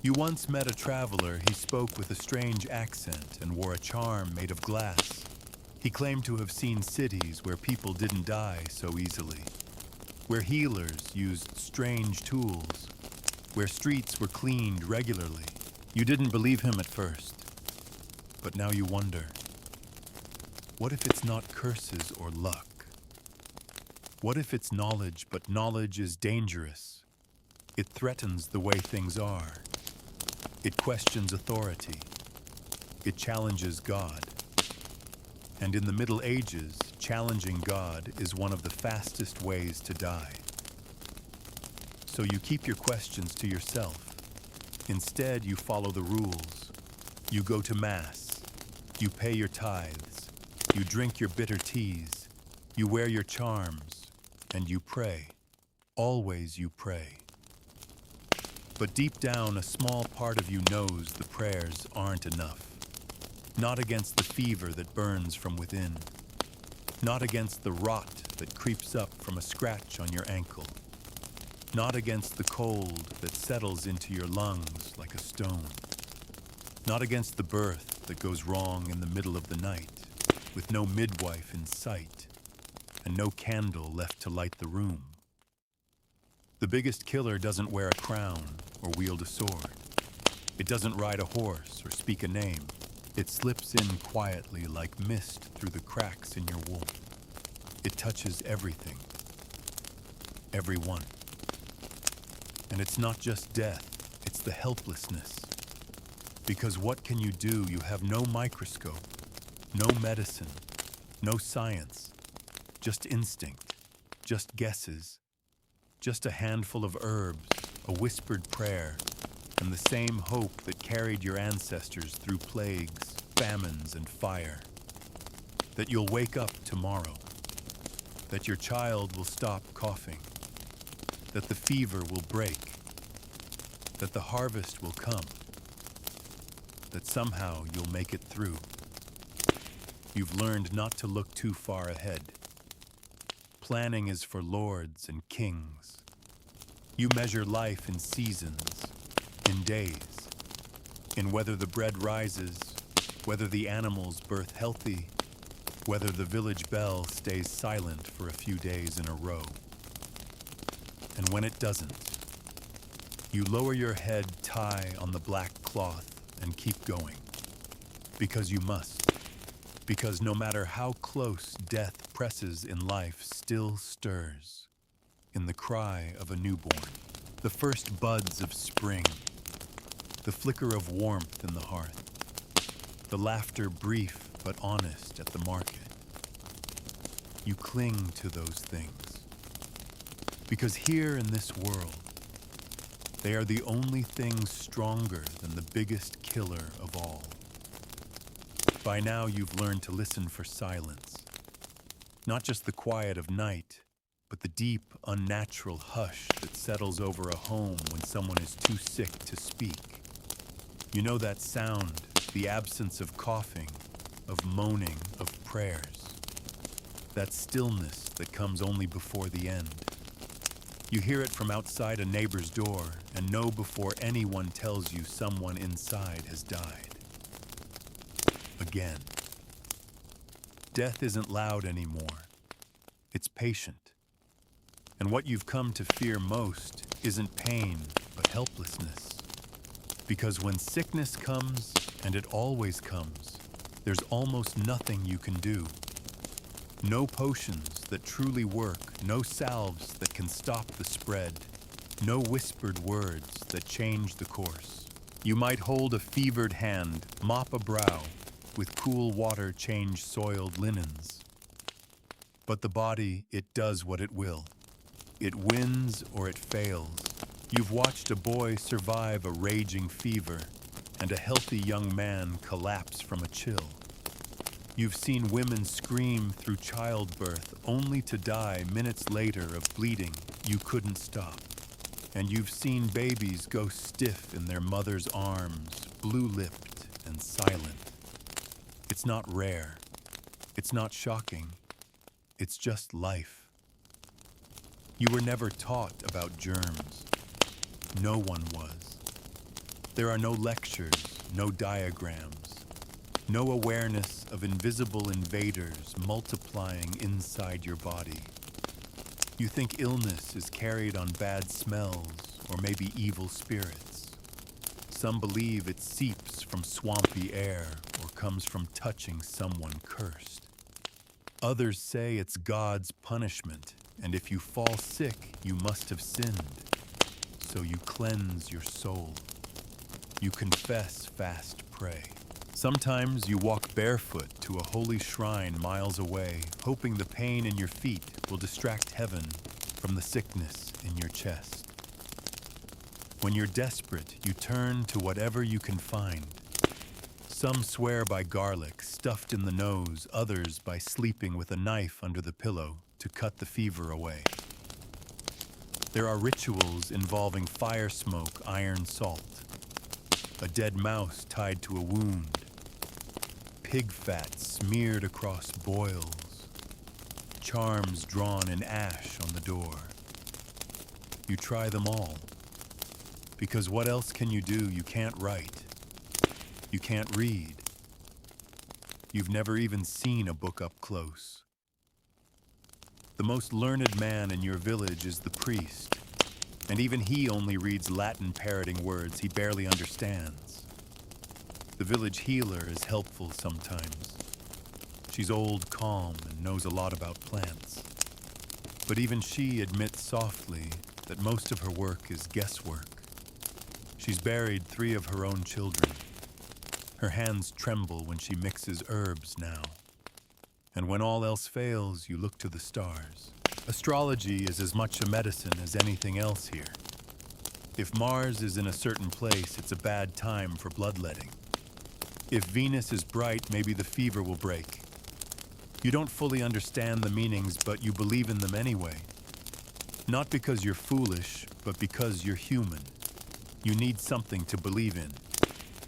You once met a traveler. He spoke with a strange accent and wore a charm made of glass. He claimed to have seen cities where people didn't die so easily, where healers used strange tools, where streets were cleaned regularly. You didn't believe him at first, but now you wonder. What if it's not curses or luck? What if it's knowledge, but knowledge is dangerous? It threatens the way things are. It questions authority. It challenges God. And in the Middle Ages, challenging God is one of the fastest ways to die. So you keep your questions to yourself. Instead, you follow the rules. You go to Mass. You pay your tithes. You drink your bitter teas. You wear your charms. And you pray. Always you pray. But deep down, a small part of you knows the prayers aren't enough. Not against the fever that burns from within. Not against the rot that creeps up from a scratch on your ankle. Not against the cold that settles into your lungs like a stone. Not against the birth that goes wrong in the middle of the night, with no midwife in sight, and no candle left to light the room. The biggest killer doesn't wear a crown or wield a sword. It doesn't ride a horse or speak a name. It slips in quietly like mist through the cracks in your wool. It touches everything. Everyone. And it's not just death, it's the helplessness. Because what can you do? You have no microscope, no medicine, no science, just instinct, just guesses, just a handful of herbs, a whispered prayer, and the same hope that carried your ancestors through plagues, famines, and fire. That you'll wake up tomorrow. That your child will stop coughing. That the fever will break. That the harvest will come. That somehow you'll make it through. You've learned not to look too far ahead. Planning is for lords and kings. You measure life in seasons, in days, in whether the bread rises, whether the animals birth healthy, whether the village bell stays silent for a few days in a row. And when it doesn't, you lower your head tie on the black cloth and keep going. Because you must. Because no matter how close death presses in life still stirs. In the cry of a newborn, the first buds of spring, the flicker of warmth in the hearth, the laughter brief but honest at the market. You cling to those things. Because here in this world, they are the only things stronger than the biggest killer of all. By now you've learned to listen for silence. Not just the quiet of night, but the deep, unnatural hush that settles over a home when someone is too sick to speak. You know that sound, the absence of coughing, of moaning, of prayers. That stillness that comes only before the end. You hear it from outside a neighbor's door and know before anyone tells you someone inside has died. Again. Death isn't loud anymore. It's patient. And what you've come to fear most isn't pain, but helplessness. Because when sickness comes, and it always comes, there's almost nothing you can do. No potions that truly work, no salves that can stop the spread, no whispered words that change the course. You might hold a fevered hand, mop a brow, with cool water change soiled linens. But the body, it does what it will. It wins or it fails. You've watched a boy survive a raging fever and a healthy young man collapse from a chill. You've seen women scream through childbirth only to die minutes later of bleeding you couldn't stop. And you've seen babies go stiff in their mother's arms, blue-lipped and silent. It's not rare. It's not shocking. It's just life. You were never taught about germs. No one was. There are no lectures, no diagrams, no awareness of invisible invaders multiplying inside your body. You think illness is carried on bad smells or maybe evil spirits. Some believe it seeps from swampy air or comes from touching someone cursed. Others say it's God's punishment, and if you fall sick, you must have sinned. So you cleanse your soul. You confess, fast, pray. Sometimes you walk barefoot to a holy shrine miles away, hoping the pain in your feet will distract heaven from the sickness in your chest. When you're desperate, you turn to whatever you can find. Some swear by garlic stuffed in the nose, others by sleeping with a knife under the pillow to cut the fever away. There are rituals involving fire smoke, iron salt, a dead mouse tied to a wound, pig fat smeared across boils, charms drawn in ash on the door. You try them all, because what else can you do? You can't write. You can't read. You've never even seen a book up close. The most learned man in your village is the priest, and even he only reads Latin parroting words he barely understands. The village healer is helpful sometimes. She's old, calm, and knows a lot about plants. But even she admits softly that most of her work is guesswork. She's buried 3 of her own children. Her hands tremble when she mixes herbs now. And when all else fails, you look to the stars. Astrology is as much a medicine as anything else here. If Mars is in a certain place, it's a bad time for bloodletting. If Venus is bright, maybe the fever will break. You don't fully understand the meanings, but you believe in them anyway. Not because you're foolish, but because you're human. You need something to believe in.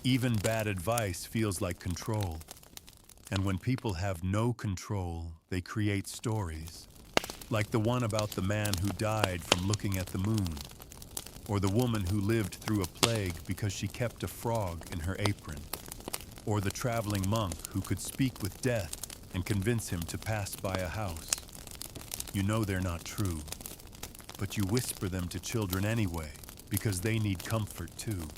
Even bad advice feels like control. And when people have no control, they create stories. Like the one about the man who died from looking at the moon, or the woman who lived through a plague because she kept a frog in her apron, or the traveling monk who could speak with death and convince him to pass by a house. You know they're not true, but you whisper them to children anyway, because they need comfort too,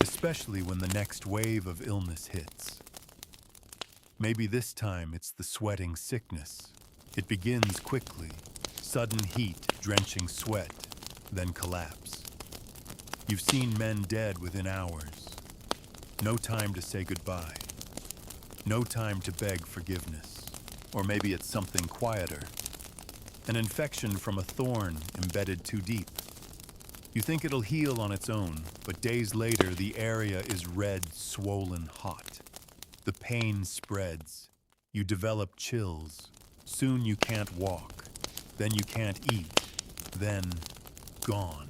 especially when the next wave of illness hits. Maybe this time it's the sweating sickness. It begins quickly, sudden heat, drenching sweat, then collapse. You've seen men dead within hours. No time to say goodbye. No time to beg forgiveness. Or maybe it's something quieter. An infection from a thorn embedded too deep. You think it'll heal on its own, but days later the area is red, swollen, hot. The pain spreads. You develop chills. Soon you can't walk. Then you can't eat. Then, gone.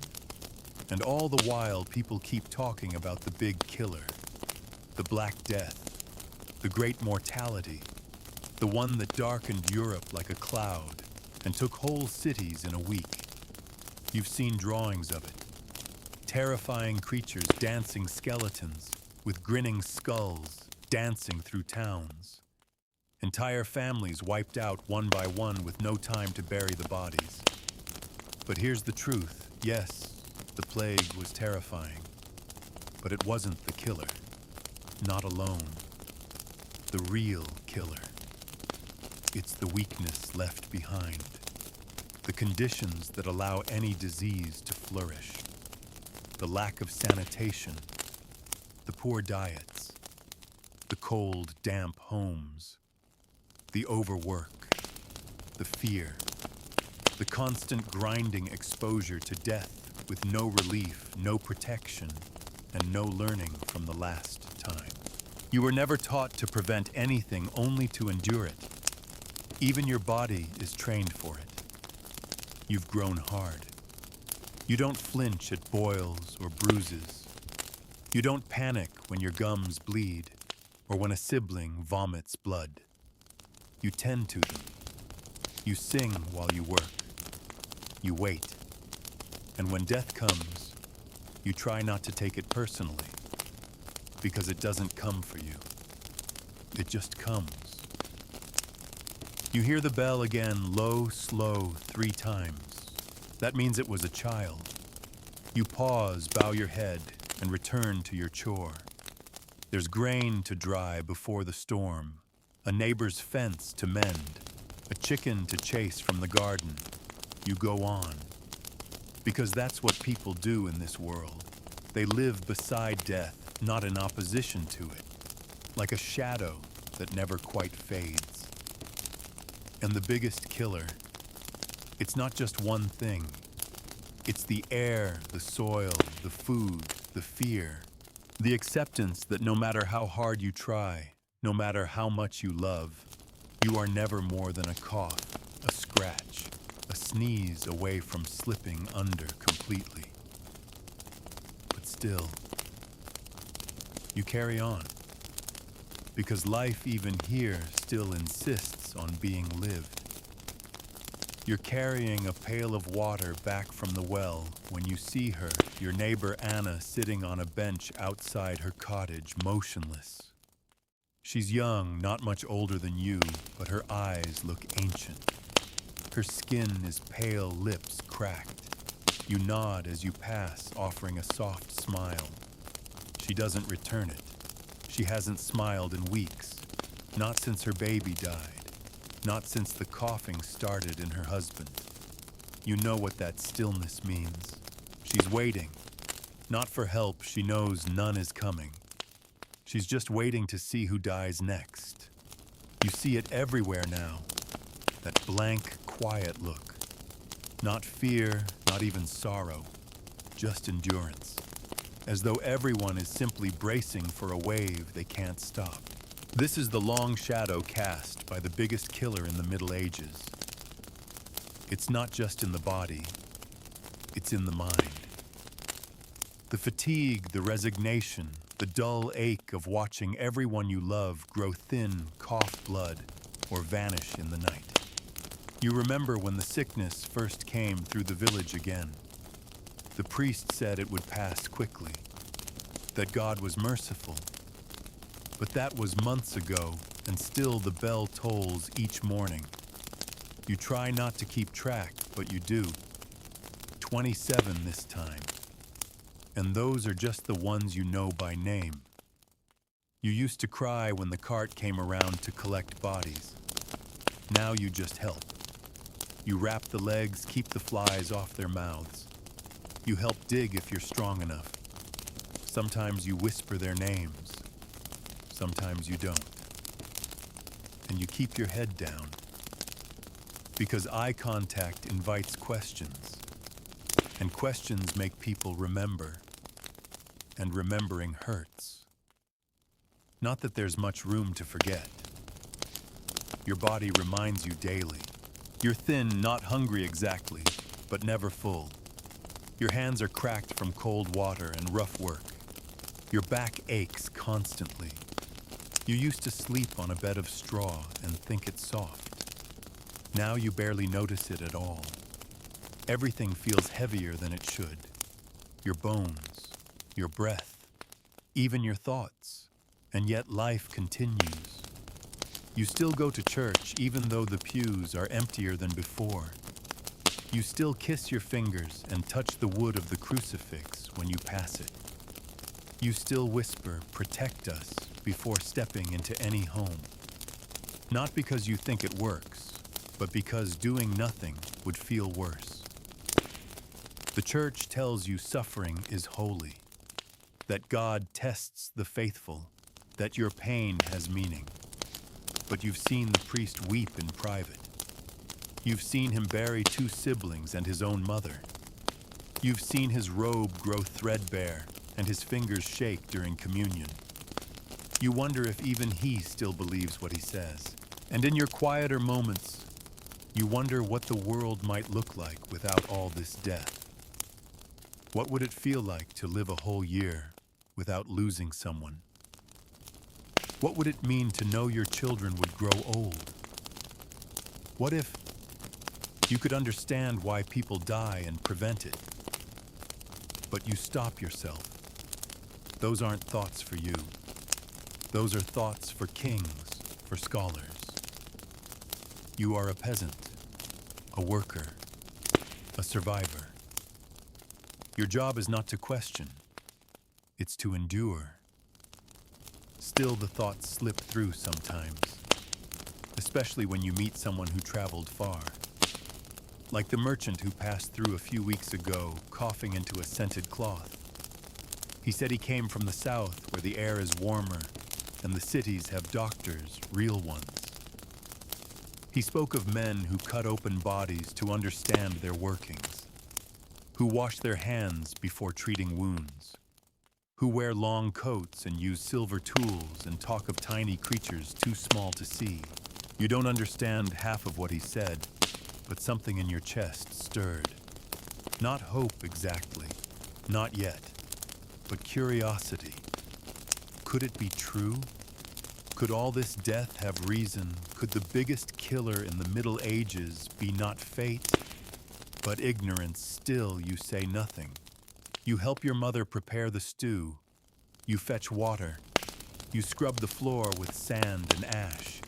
And all the while, people keep talking about the big killer. The Black Death. The Great Mortality. The one that darkened Europe like a cloud and took whole cities in a week. You've seen drawings of it. Terrifying creatures, dancing skeletons with grinning skulls, dancing through towns. Entire families wiped out one by one with no time to bury the bodies. But here's the truth. Yes, the plague was terrifying. But it wasn't the killer. Not alone. The real killer. It's the weakness left behind. The conditions that allow any disease to flourish. The lack of sanitation. The poor diets. The cold, damp homes. The overwork. The fear. The constant grinding exposure to death with no relief, no protection, and no learning from the last time. You were never taught to prevent anything, only to endure it. Even your body is trained for it. You've grown hard. You don't flinch at boils or bruises. You don't panic when your gums bleed or when a sibling vomits blood. You tend to them. You sing while you work. You wait. And when death comes, you try not to take it personally, because it doesn't come for you. It just comes. You hear the bell again, low, slow, 3 times. That means it was a child. You pause, bow your head, and return to your chore. There's grain to dry before the storm, a neighbor's fence to mend, a chicken to chase from the garden. You go on. Because that's what people do in this world. They live beside death, not in opposition to it, like a shadow that never quite fades. And the biggest killer, it's not just one thing. It's the air, the soil, the food, the fear, the acceptance that no matter how hard you try, no matter how much you love, you are never more than a cough, a scratch, a sneeze away from slipping under completely. But still, you carry on. Because life even here still insists on being lived. You're carrying a pail of water back from the well when you see her, your neighbor Anna, sitting on a bench outside her cottage, motionless. She's young, not much older than you, but her eyes look ancient. Her skin is pale, lips cracked. You nod as you pass, offering a soft smile. She doesn't return it. She hasn't smiled in weeks, not since her baby died, not since the coughing started in her husband. You know what that stillness means. She's waiting, not for help. She knows none is coming. She's just waiting to see who dies next. You see it everywhere now, that blank, quiet look. Not fear, not even sorrow, just endurance. As though everyone is simply bracing for a wave they can't stop. This is the long shadow cast by the biggest killer in the Middle Ages. It's not just in the body, it's in the mind. The fatigue, the resignation, the dull ache of watching everyone you love grow thin, cough blood, or vanish in the night. You remember when the sickness first came through the village again. The priest said it would pass quickly, that God was merciful. But that was months ago, and still the bell tolls each morning. You try not to keep track, but you do. 27 this time. And those are just the ones you know by name. You used to cry when the cart came around to collect bodies. Now you just help. You wrap the legs, keep the flies off their mouths. You help dig if you're strong enough. Sometimes you whisper their names. Sometimes you don't. And you keep your head down. Because eye contact invites questions. And questions make people remember. And remembering hurts. Not that there's much room to forget. Your body reminds you daily. You're thin, not hungry exactly, but never full. Your hands are cracked from cold water and rough work. Your back aches constantly. You used to sleep on a bed of straw and think it soft. Now you barely notice it at all. Everything feels heavier than it should. Your bones, your breath, even your thoughts. And yet life continues. You still go to church even though the pews are emptier than before. You still kiss your fingers and touch the wood of the crucifix when you pass it. You still whisper, "Protect us," before stepping into any home. Not because you think it works, but because doing nothing would feel worse. The church tells you suffering is holy, that God tests the faithful, that your pain has meaning. But you've seen the priest weep in private. You've seen him bury 2 siblings and his own mother. You've seen his robe grow threadbare and his fingers shake during communion. You wonder if even he still believes what he says. And in your quieter moments, you wonder what the world might look like without all this death. What would it feel like to live a whole year without losing someone? What would it mean to know your children would grow old? What if you could understand why people die and prevent it, but you stop yourself? Those aren't thoughts for you. Those are thoughts for kings, for scholars. You are a peasant, a worker, a survivor. Your job is not to question, it's to endure. Still, the thoughts slip through sometimes, especially when you meet someone who traveled far. Like the merchant who passed through a few weeks ago, coughing into a scented cloth. He said he came from the south, where the air is warmer, and the cities have doctors, real ones. He spoke of men who cut open bodies to understand their workings, who wash their hands before treating wounds, who wear long coats and use silver tools and talk of tiny creatures too small to see. You don't understand half of what he said, but something in your chest stirred. Not hope exactly, not yet, but curiosity. Could it be true? Could all this death have reason? Could the biggest killer in the Middle Ages be not fate, but ignorance? Still, you say nothing. You help your mother prepare the stew. You fetch water. You scrub the floor with sand and ash.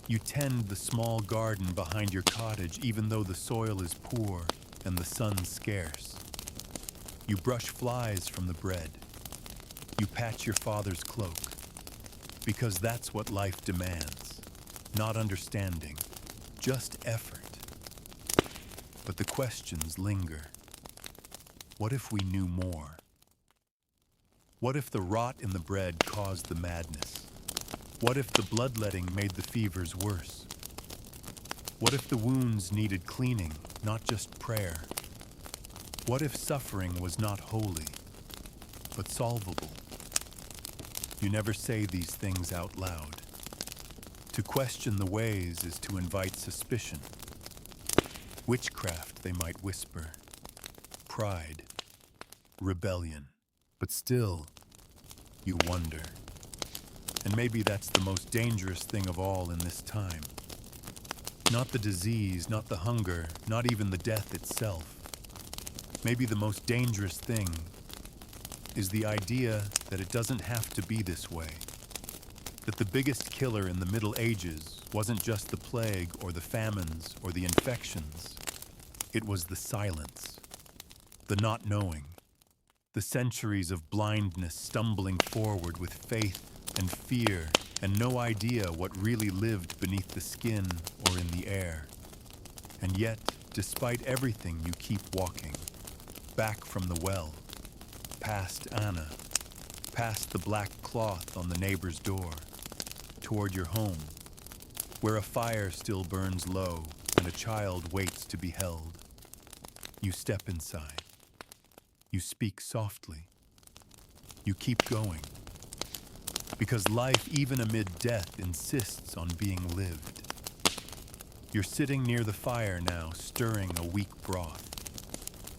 You tend the small garden behind your cottage, even though the soil is poor and the sun scarce. You brush flies from the bread. You patch your father's cloak, because that's what life demands. Not understanding, just effort. But the questions linger. What if we knew more? What if the rot in the bread caused the madness? What if the bloodletting made the fevers worse? What if the wounds needed cleaning, not just prayer? What if suffering was not holy, but solvable? You never say these things out loud. To question the ways is to invite suspicion. Witchcraft, they might whisper. Pride. Rebellion. But still, you wonder. And maybe that's the most dangerous thing of all in this time. Not the disease, not the hunger, not even the death itself. Maybe the most dangerous thing is the idea that it doesn't have to be this way. That the biggest killer in the Middle Ages wasn't just the plague or the famines or the infections. It was the silence, the not knowing, the centuries of blindness stumbling forward with faith and fear and no idea what really lived beneath the skin or in the air. And yet, despite everything, you keep walking, back from the well, past Anna, past the black cloth on the neighbor's door, toward your home, where a fire still burns low and a child waits to be held. You step inside. You speak softly. You keep going. Because life, even amid death, insists on being lived. You're sitting near the fire now, stirring a weak broth.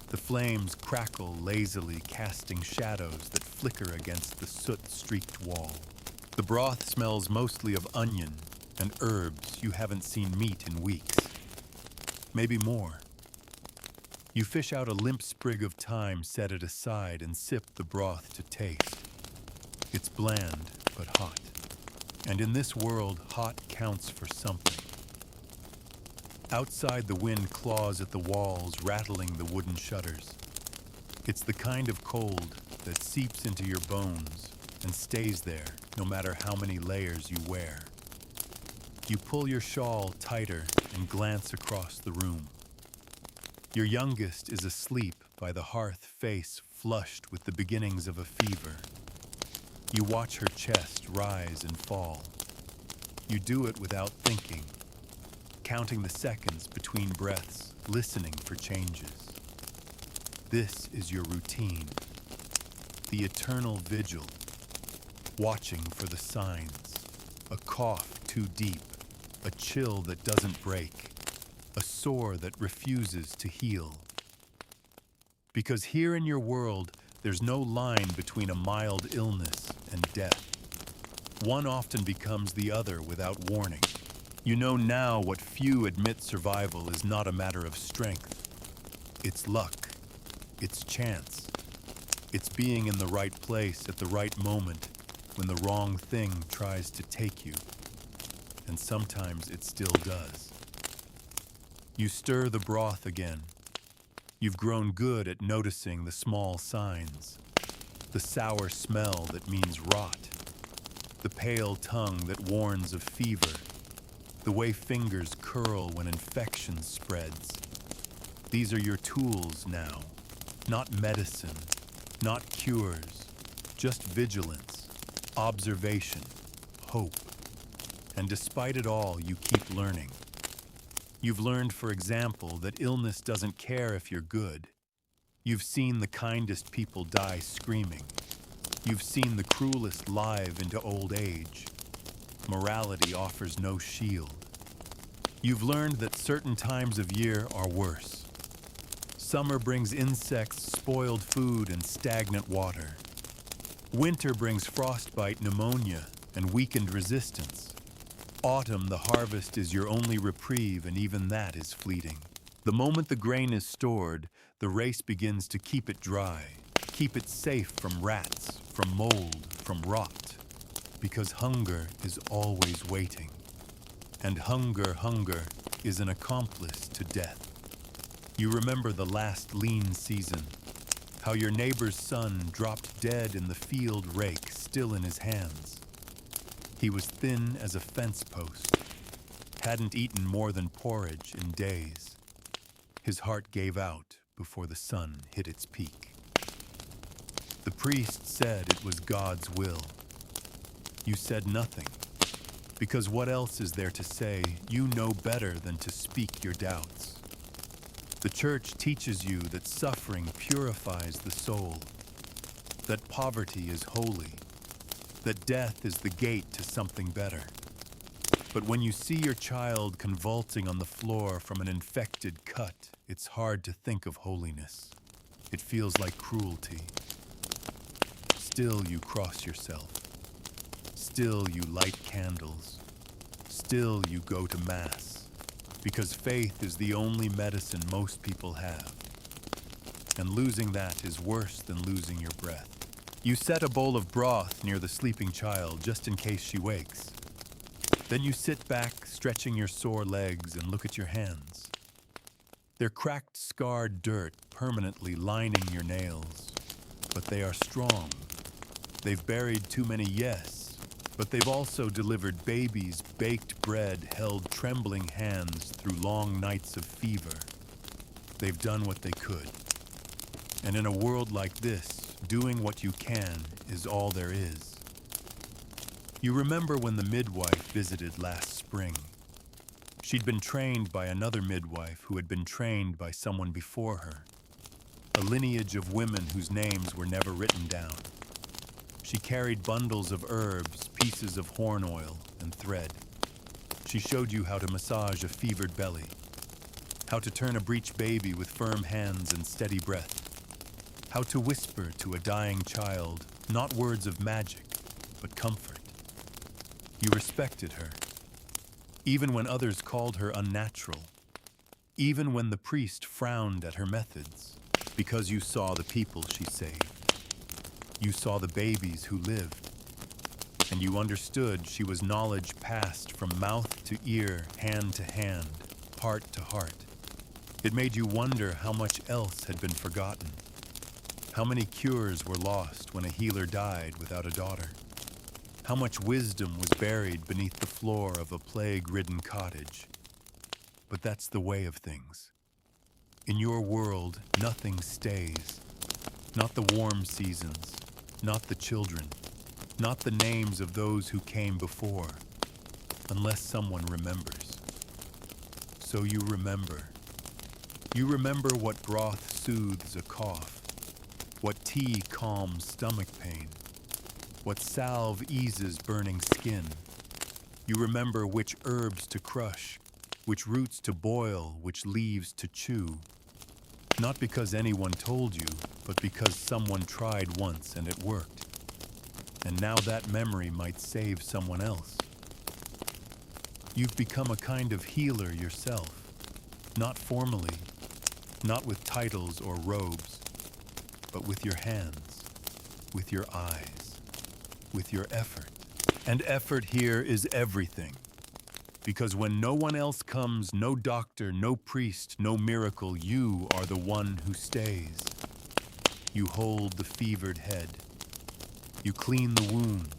The flames crackle lazily, casting shadows that flicker against the soot-streaked wall. The broth smells mostly of onion and herbs. You haven't seen meat in weeks. Maybe more. You fish out a limp sprig of thyme, set it aside, and sip the broth to taste. It's bland, but hot. And in this world, hot counts for something. Outside, the wind claws at the walls, rattling the wooden shutters. It's the kind of cold that seeps into your bones and stays there, no matter how many layers you wear. You pull your shawl tighter and glance across the room. Your youngest is asleep by the hearth, face flushed with the beginnings of a fever. You watch her chest rise and fall. You do it without thinking, counting the seconds between breaths, listening for changes. This is your routine, the eternal vigil, watching for the signs, a cough too deep, a chill that doesn't break, a sore that refuses to heal. Because here in your world, there's no line between a mild illness and death. One often becomes the other without warning. You know now what few admit: survival is not a matter of strength. It's luck. It's chance. It's being in the right place at the right moment when the wrong thing tries to take you. And sometimes it still does. You stir the broth again. You've grown good at noticing the small signs. The sour smell that means rot. The pale tongue that warns of fever. the way fingers curl when infection spreads. These are your tools now, not medicine, not cures, just vigilance, observation, hope. And despite it all, you keep learning. You've learned, for example, that illness doesn't care if you're good. You've seen the kindest people die screaming. You've seen the cruelest live into old age. Morality offers no shield. You've learned that certain times of year are worse. Summer brings insects, spoiled food, and stagnant water. Winter brings frostbite, pneumonia, and weakened resistance. Autumn, the harvest, is your only reprieve, and even that is fleeting. The moment the grain is stored, the race begins to keep it dry, keep it safe from rats, from mold, from rot, because hunger is always waiting. And hunger is an accomplice to death. You remember the last lean season, how your neighbor's son dropped dead in the field rake still in his hands. He was thin as a fence post, hadn't eaten more than porridge in days. His heart gave out before the sun hit its peak. The priest said it was God's will. You said nothing, because what else is there to say? You know better than to speak your doubts. The church teaches you that suffering purifies the soul, that poverty is holy, that death is the gate to something better. But when you see your child convulsing on the floor from an infected cut, it's hard to think of holiness. It feels like cruelty. Still you cross yourself. Still you light candles. Still you go to Mass. Because faith is the only medicine most people have. And losing that is worse than losing your breath. You set a bowl of broth near the sleeping child just in case she wakes. Then you sit back, stretching your sore legs, and look at your hands. They're cracked, scarred dirt permanently lining your nails. But they are strong. They've buried too many yes. But they've also delivered babies, baked bread held trembling hands through long nights of fever. They've done what they could. And in a world like this, doing what you can is all there is. You remember when the midwife visited last spring. She'd been trained by another midwife who had been trained by someone before her. A lineage of women whose names were never written down. She carried bundles of herbs, pieces of horn oil, and thread. She showed you how to massage a fevered belly, how to turn a breech baby with firm hands and steady breath, how to whisper to a dying child, not words of magic, but comfort. You respected her, even when others called her unnatural, even when the priest frowned at her methods, because you saw the people she saved. You saw the babies who lived, and you understood she was knowledge passed from mouth to ear, hand to hand, heart to heart. It made you wonder how much else had been forgotten, how many cures were lost when a healer died without a daughter, how much wisdom was buried beneath the floor of a plague-ridden cottage. But that's the way of things. In your world, nothing stays. Not the warm seasons, not the children, not the names of those who came before, unless someone remembers. So you remember. You remember what broth soothes a cough, what tea calms stomach pain, what salve eases burning skin. You remember which herbs to crush, which roots to boil, which leaves to chew. Not because anyone told you, but because someone tried once and it worked. And now that memory might save someone else. You've become a kind of healer yourself, not formally, not with titles or robes, but with your hands, with your eyes, with your effort. And effort here is everything. Because when no one else comes, no doctor, no priest, no miracle, you are the one who stays. You hold the fevered head. You clean the wound.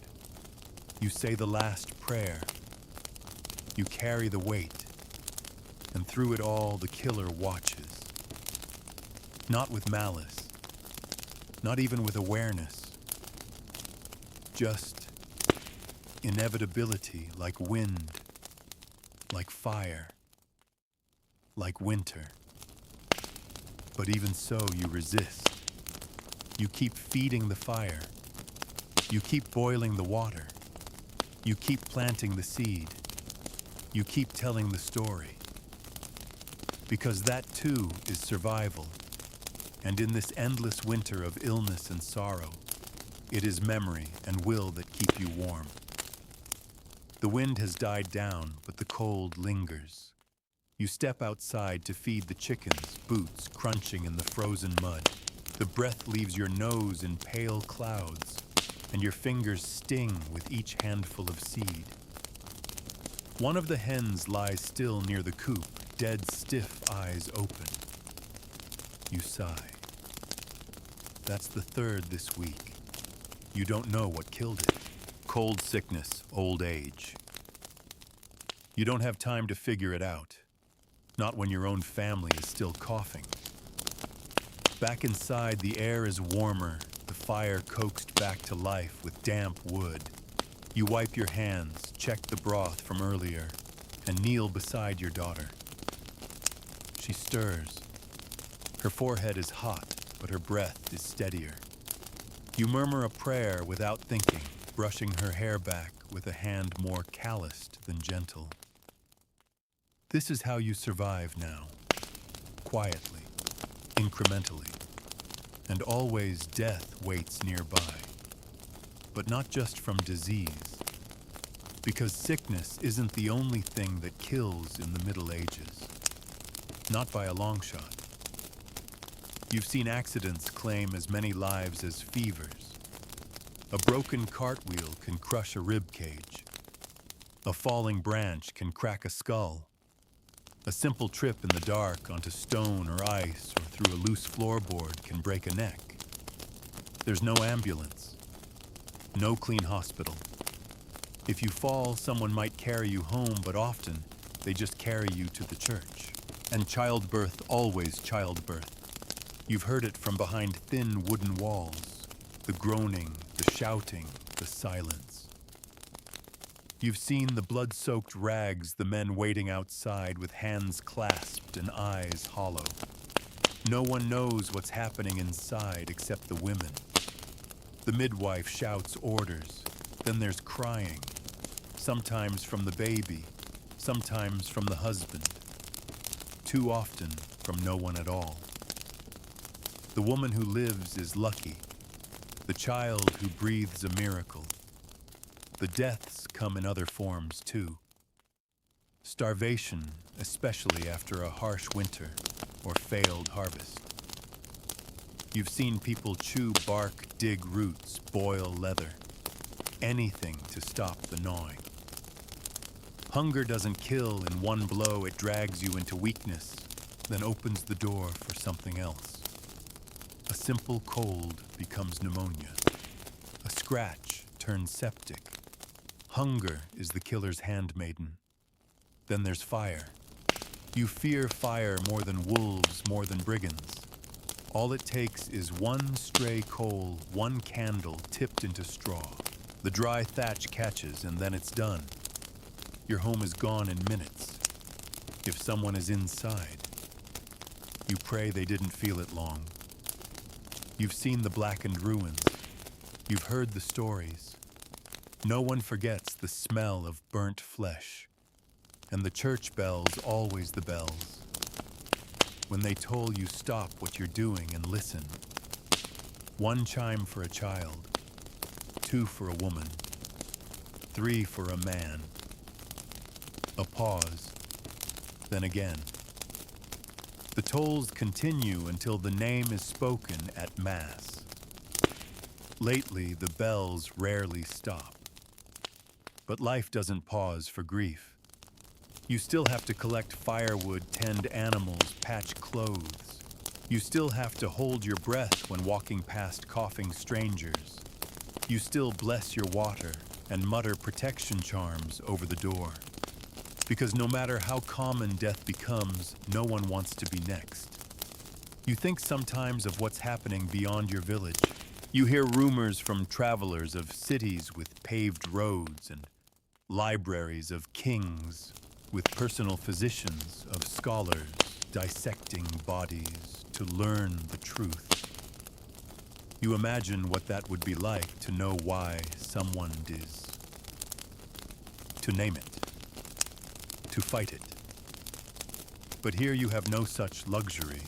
You say the last prayer. You carry the weight, and through it all the killer watches. Not with malice, not even with awareness, just inevitability, like wind, like fire, like winter. But even so, you resist. You keep feeding the fire. You keep boiling the water. You keep planting the seed. You keep telling the story. Because that too is survival. And in this endless winter of illness and sorrow, it is memory and will that keep you warm. The wind has died down, but the cold lingers. You step outside to feed the chickens, boots crunching in the frozen mud. The breath leaves your nose in pale clouds, and your fingers sting with each handful of seed. One of the hens lies still near the coop, dead stiff, eyes open. You sigh. That's the third this week. You don't know what killed it. Cold sickness, old age. You don't have time to figure it out. Not when your own family is still coughing. Back inside, the air is warmer, the fire coaxed back to life with damp wood. You wipe your hands, check the broth from earlier, and kneel beside your daughter. She stirs. Her forehead is hot, but her breath is steadier. You murmur a prayer without thinking, brushing her hair back with a hand more calloused than gentle. This is how you survive now, quietly, incrementally, and always death waits nearby. But not just from disease, because sickness isn't the only thing that kills in the Middle Ages. Not by a long shot. You've seen accidents claim as many lives as fevers. A broken cartwheel can crush a rib cage. A falling branch can crack a skull. A simple trip in the dark onto stone or ice or through a loose floorboard can break a neck. There's no ambulance, no clean hospital. If you fall, someone might carry you home, but often they just carry you to the church. And childbirth, always childbirth. You've heard it from behind thin wooden walls, the groaning, the shouting, the silence. You've seen the blood-soaked rags, the men waiting outside with hands clasped and eyes hollow. No one knows what's happening inside except the women. The midwife shouts orders. Then there's crying, sometimes from the baby, sometimes from the husband. Too often from no one at all. The woman who lives is lucky. The child who breathes a miracle. The deaths come in other forms too. Starvation, especially after a harsh winter or failed harvest. You've seen people chew bark, dig roots, boil leather. Anything to stop the gnawing. Hunger doesn't kill in one blow, it drags you into weakness, then opens the door for something else. A simple cold becomes pneumonia. A scratch turns septic. Hunger is the killer's handmaiden. Then there's fire. You fear fire more than wolves, more than brigands. All it takes is one stray coal, one candle tipped into straw. The dry thatch catches, and then it's done. Your home is gone in minutes. If someone is inside, you pray they didn't feel it long. You've seen the blackened ruins. You've heard the stories. No one forgets the smell of burnt flesh. And the church bells, always the bells. When they toll you, stop what you're doing and listen. One chime for a child, 2 for a woman, 3 for a man. A pause, then again. The tolls continue until the name is spoken at Mass. Lately, the bells rarely stop. But life doesn't pause for grief. You still have to collect firewood, tend animals, patch clothes. You still have to hold your breath when walking past coughing strangers. You still bless your water and mutter protection charms over the door. Because no matter how common death becomes, no one wants to be next. You think sometimes of what's happening beyond your village. You hear rumors from travelers of cities with paved roads and libraries of kings with personal physicians, of scholars dissecting bodies to learn the truth. You imagine what that would be like to know why someone is. To name it. To fight it. But here you have no such luxury.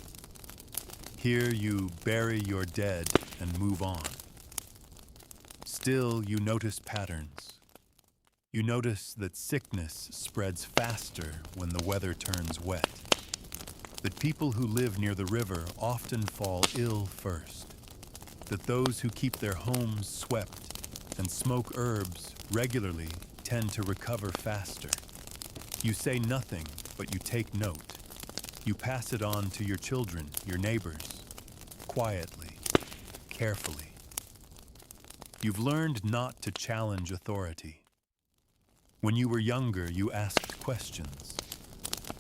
Here you bury your dead and move on. Still, you notice patterns. You notice that sickness spreads faster when the weather turns wet. That people who live near the river often fall ill first. That those who keep their homes swept and smoke herbs regularly tend to recover faster. You say nothing, but you take note. You pass it on to your children, your neighbors, quietly, carefully. You've learned not to challenge authority. When you were younger, you asked questions.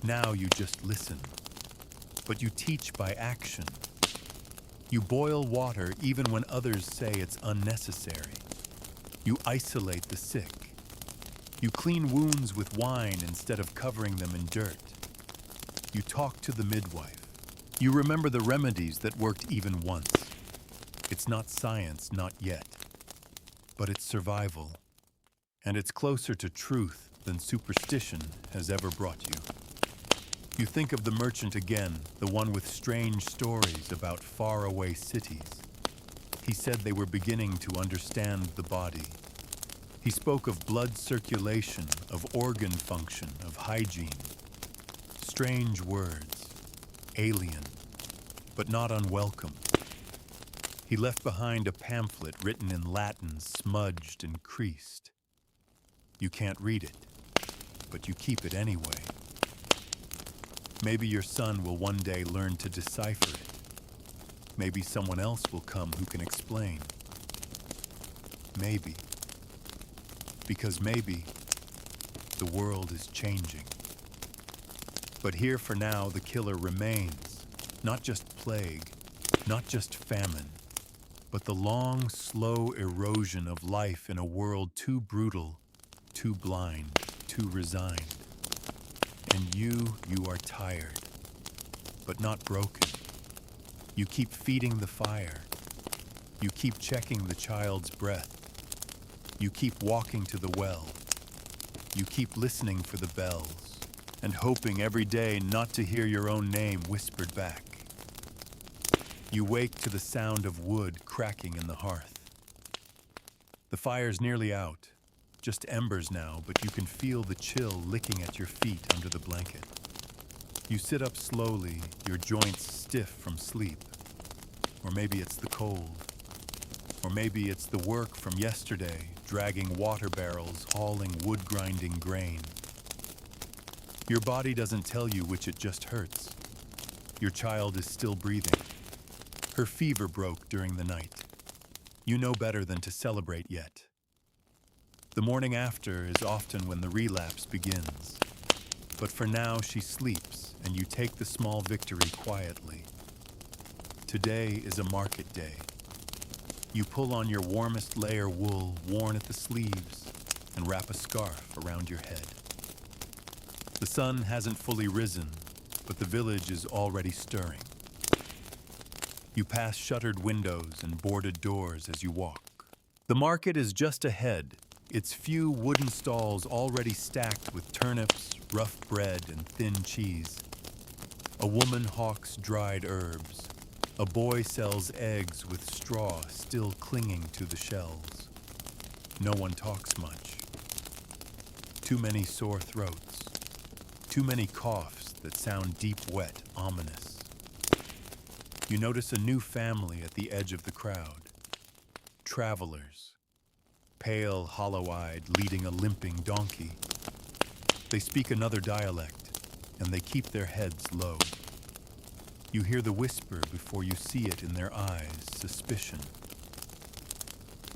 Now you just listen. But you teach by action. You boil water even when others say it's unnecessary. You isolate the sick. You clean wounds with wine instead of covering them in dirt. You talk to the midwife. You remember the remedies that worked even once. It's not science, not yet. But it's survival. And it's closer to truth than superstition has ever brought you. You think of the merchant again, the one with strange stories about faraway cities. He said they were beginning to understand the body. He spoke of blood circulation, of organ function, of hygiene. Strange words, alien, but not unwelcome. He left behind a pamphlet written in Latin, smudged and creased. You can't read it, but you keep it anyway. Maybe your son will one day learn to decipher it. Maybe someone else will come who can explain. Maybe. Because maybe the world is changing. But here for now, the killer remains. Not just plague, not just famine, but the long, slow erosion of life in a world too brutal, too blind, too resigned. And you are tired, but not broken. You keep feeding the fire. You keep checking the child's breath. You keep walking to the well. You keep listening for the bells and hoping every day not to hear your own name whispered back. You wake to the sound of wood cracking in the hearth. The fire's nearly out. Just embers now, but you can feel the chill licking at your feet under the blanket. You sit up slowly, your joints stiff from sleep. Or maybe it's the cold. Or maybe it's the work from yesterday, dragging water barrels, hauling wood-grinding grain. Your body doesn't tell you which it just hurts. Your child is still breathing. Her fever broke during the night. You know better than to celebrate yet. The morning after is often when the relapse begins. But for now, she sleeps, and you take the small victory quietly. Today is a market day. You pull on your warmest layer wool worn at the sleeves and wrap a scarf around your head. The sun hasn't fully risen, but the village is already stirring. You pass shuttered windows and boarded doors as you walk. The market is just ahead, its few wooden stalls already stacked with turnips, rough bread, and thin cheese. A woman hawks dried herbs. A boy sells eggs with straw still clinging to the shells. No one talks much. Too many sore throats. Too many coughs that sound deep, wet, ominous. You notice a new family at the edge of the crowd. Travelers. Pale, hollow-eyed, leading a limping donkey. They speak another dialect, and they keep their heads low. You hear the whisper before you see it in their eyes, suspicion.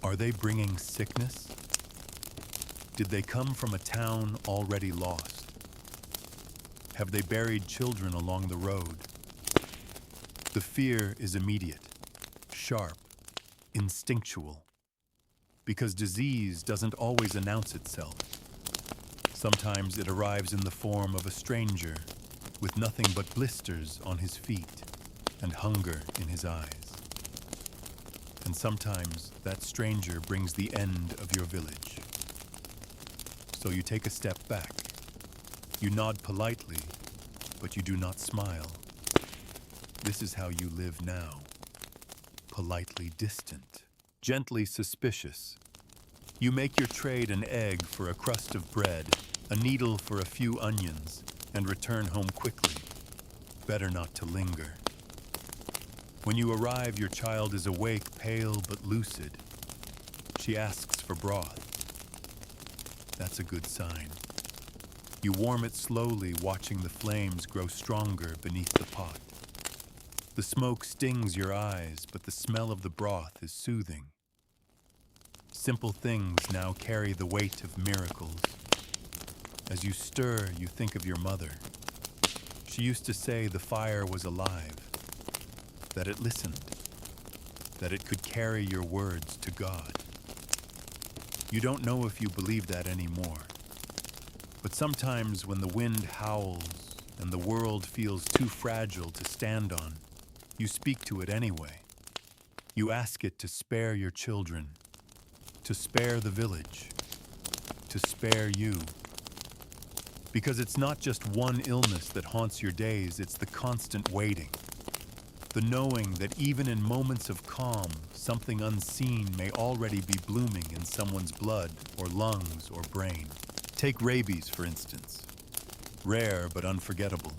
Are they bringing sickness? Did they come from a town already lost? Have they buried children along the road? The fear is immediate, sharp, instinctual, because disease doesn't always announce itself. Sometimes it arrives in the form of a stranger with nothing but blisters on his feet and hunger in his eyes. And sometimes that stranger brings the end of your village. So you take a step back. You nod politely, but you do not smile. This is how you live now. Politely distant, gently suspicious. You make your trade an egg for a crust of bread, a needle for a few onions, and return home quickly. Better not to linger. When you arrive, your child is awake, pale but lucid. She asks for broth. That's a good sign. You warm it slowly, watching the flames grow stronger beneath the pot. The smoke stings your eyes, but the smell of the broth is soothing. Simple things now carry the weight of miracles. As you stir, you think of your mother. She used to say the fire was alive, that it listened, that it could carry your words to God. You don't know if you believe that anymore. But sometimes when the wind howls and the world feels too fragile to stand on, you speak to it anyway. You ask it to spare your children, to spare the village, to spare you. Because it's not just one illness that haunts your days, it's the constant waiting. The knowing that even in moments of calm, something unseen may already be blooming in someone's blood or lungs or brain. Take rabies, for instance. Rare but unforgettable.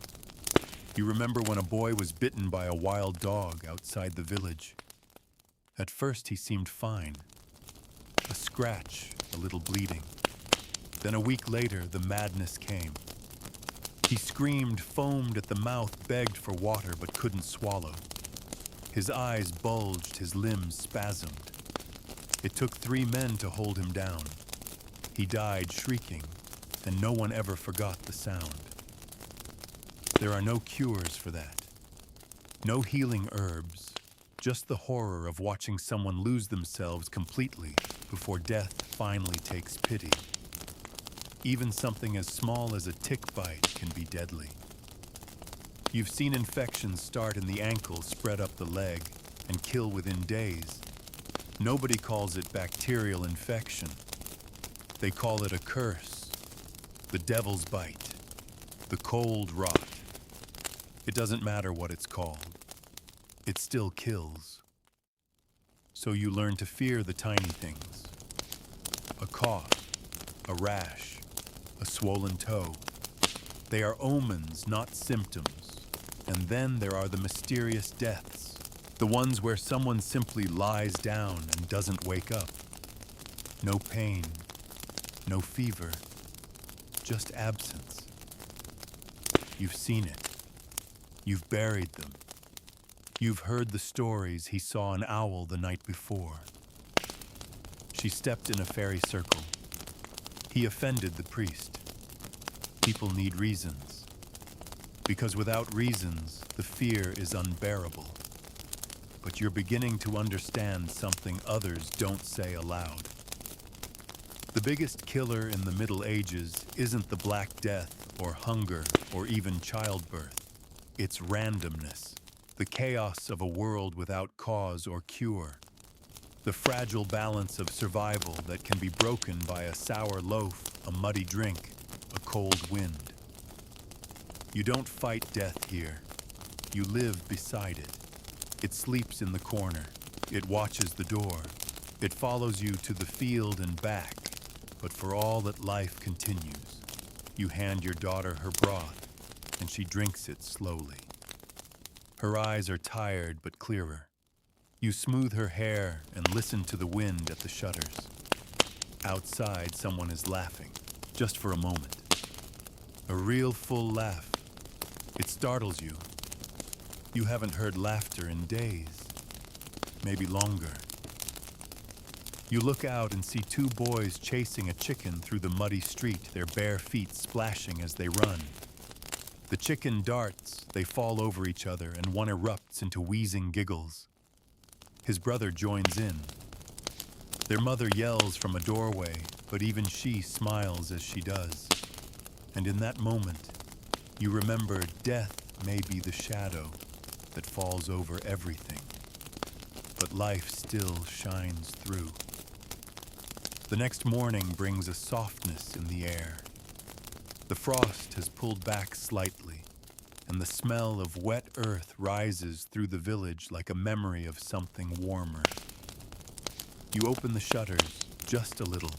You remember when a boy was bitten by a wild dog outside the village. At first he seemed fine. A scratch, a little bleeding. Then a week later, the madness came. He screamed, foamed at the mouth, begged for water but couldn't swallow. His eyes bulged, his limbs spasmed. It took 3 men to hold him down. He died shrieking, and no one ever forgot the sound. There are no cures for that. No healing herbs, just the horror of watching someone lose themselves completely before death finally takes pity. Even something as small as a tick bite can be deadly. You've seen infections start in the ankle, spread up the leg, and kill within days. Nobody calls it bacterial infection. They call it a curse, the devil's bite, the cold rot. It doesn't matter what it's called. It still kills. So you learn to fear the tiny things. A cough, a rash, a swollen toe. They are omens, not symptoms. And then there are the mysterious deaths, the ones where someone simply lies down and doesn't wake up. No pain, no fever, just absence. You've seen it. You've buried them. You've heard the stories. He saw an owl the night before. She stepped in a fairy circle. He offended the priest. People need reasons. Because without reasons, the fear is unbearable. But you're beginning to understand something others don't say aloud. The biggest killer in the Middle Ages isn't the Black Death or hunger or even childbirth. It's randomness, the chaos of a world without cause or cure, the fragile balance of survival that can be broken by a sour loaf, a muddy drink, a cold wind. You don't fight death here. You live beside it. It sleeps in the corner. It watches the door. It follows you to the field and back. But for all that life continues, you hand your daughter her broth, and she drinks it slowly. Her eyes are tired but clearer. You smooth her hair and listen to the wind at the shutters. Outside, someone is laughing, just for a moment. A real full laugh. It startles you. You haven't heard laughter in days, maybe longer. You look out and see 2 boys chasing a chicken through the muddy street, their bare feet splashing as they run. The chicken darts, they fall over each other, and one erupts into wheezing giggles. His brother joins in. Their mother yells from a doorway, but even she smiles as she does. And in that moment, you remember death may be the shadow that falls over everything, but life still shines through. The next morning brings a softness in the air. The frost has pulled back slightly, and the smell of wet earth rises through the village like a memory of something warmer. You open the shutters just a little,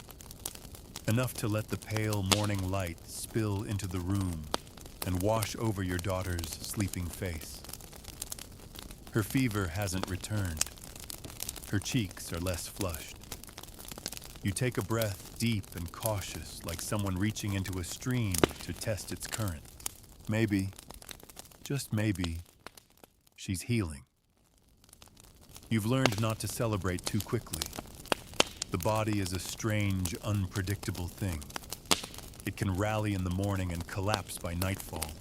enough to let the pale morning light spill into the room and wash over your daughter's sleeping face. Her fever hasn't returned. Her cheeks are less flushed. You take a breath deep and cautious, like someone reaching into a stream to test its current. Maybe, just maybe, she's healing. You've learned not to celebrate too quickly. The body is a strange, unpredictable thing. It can rally in the morning and collapse by nightfall.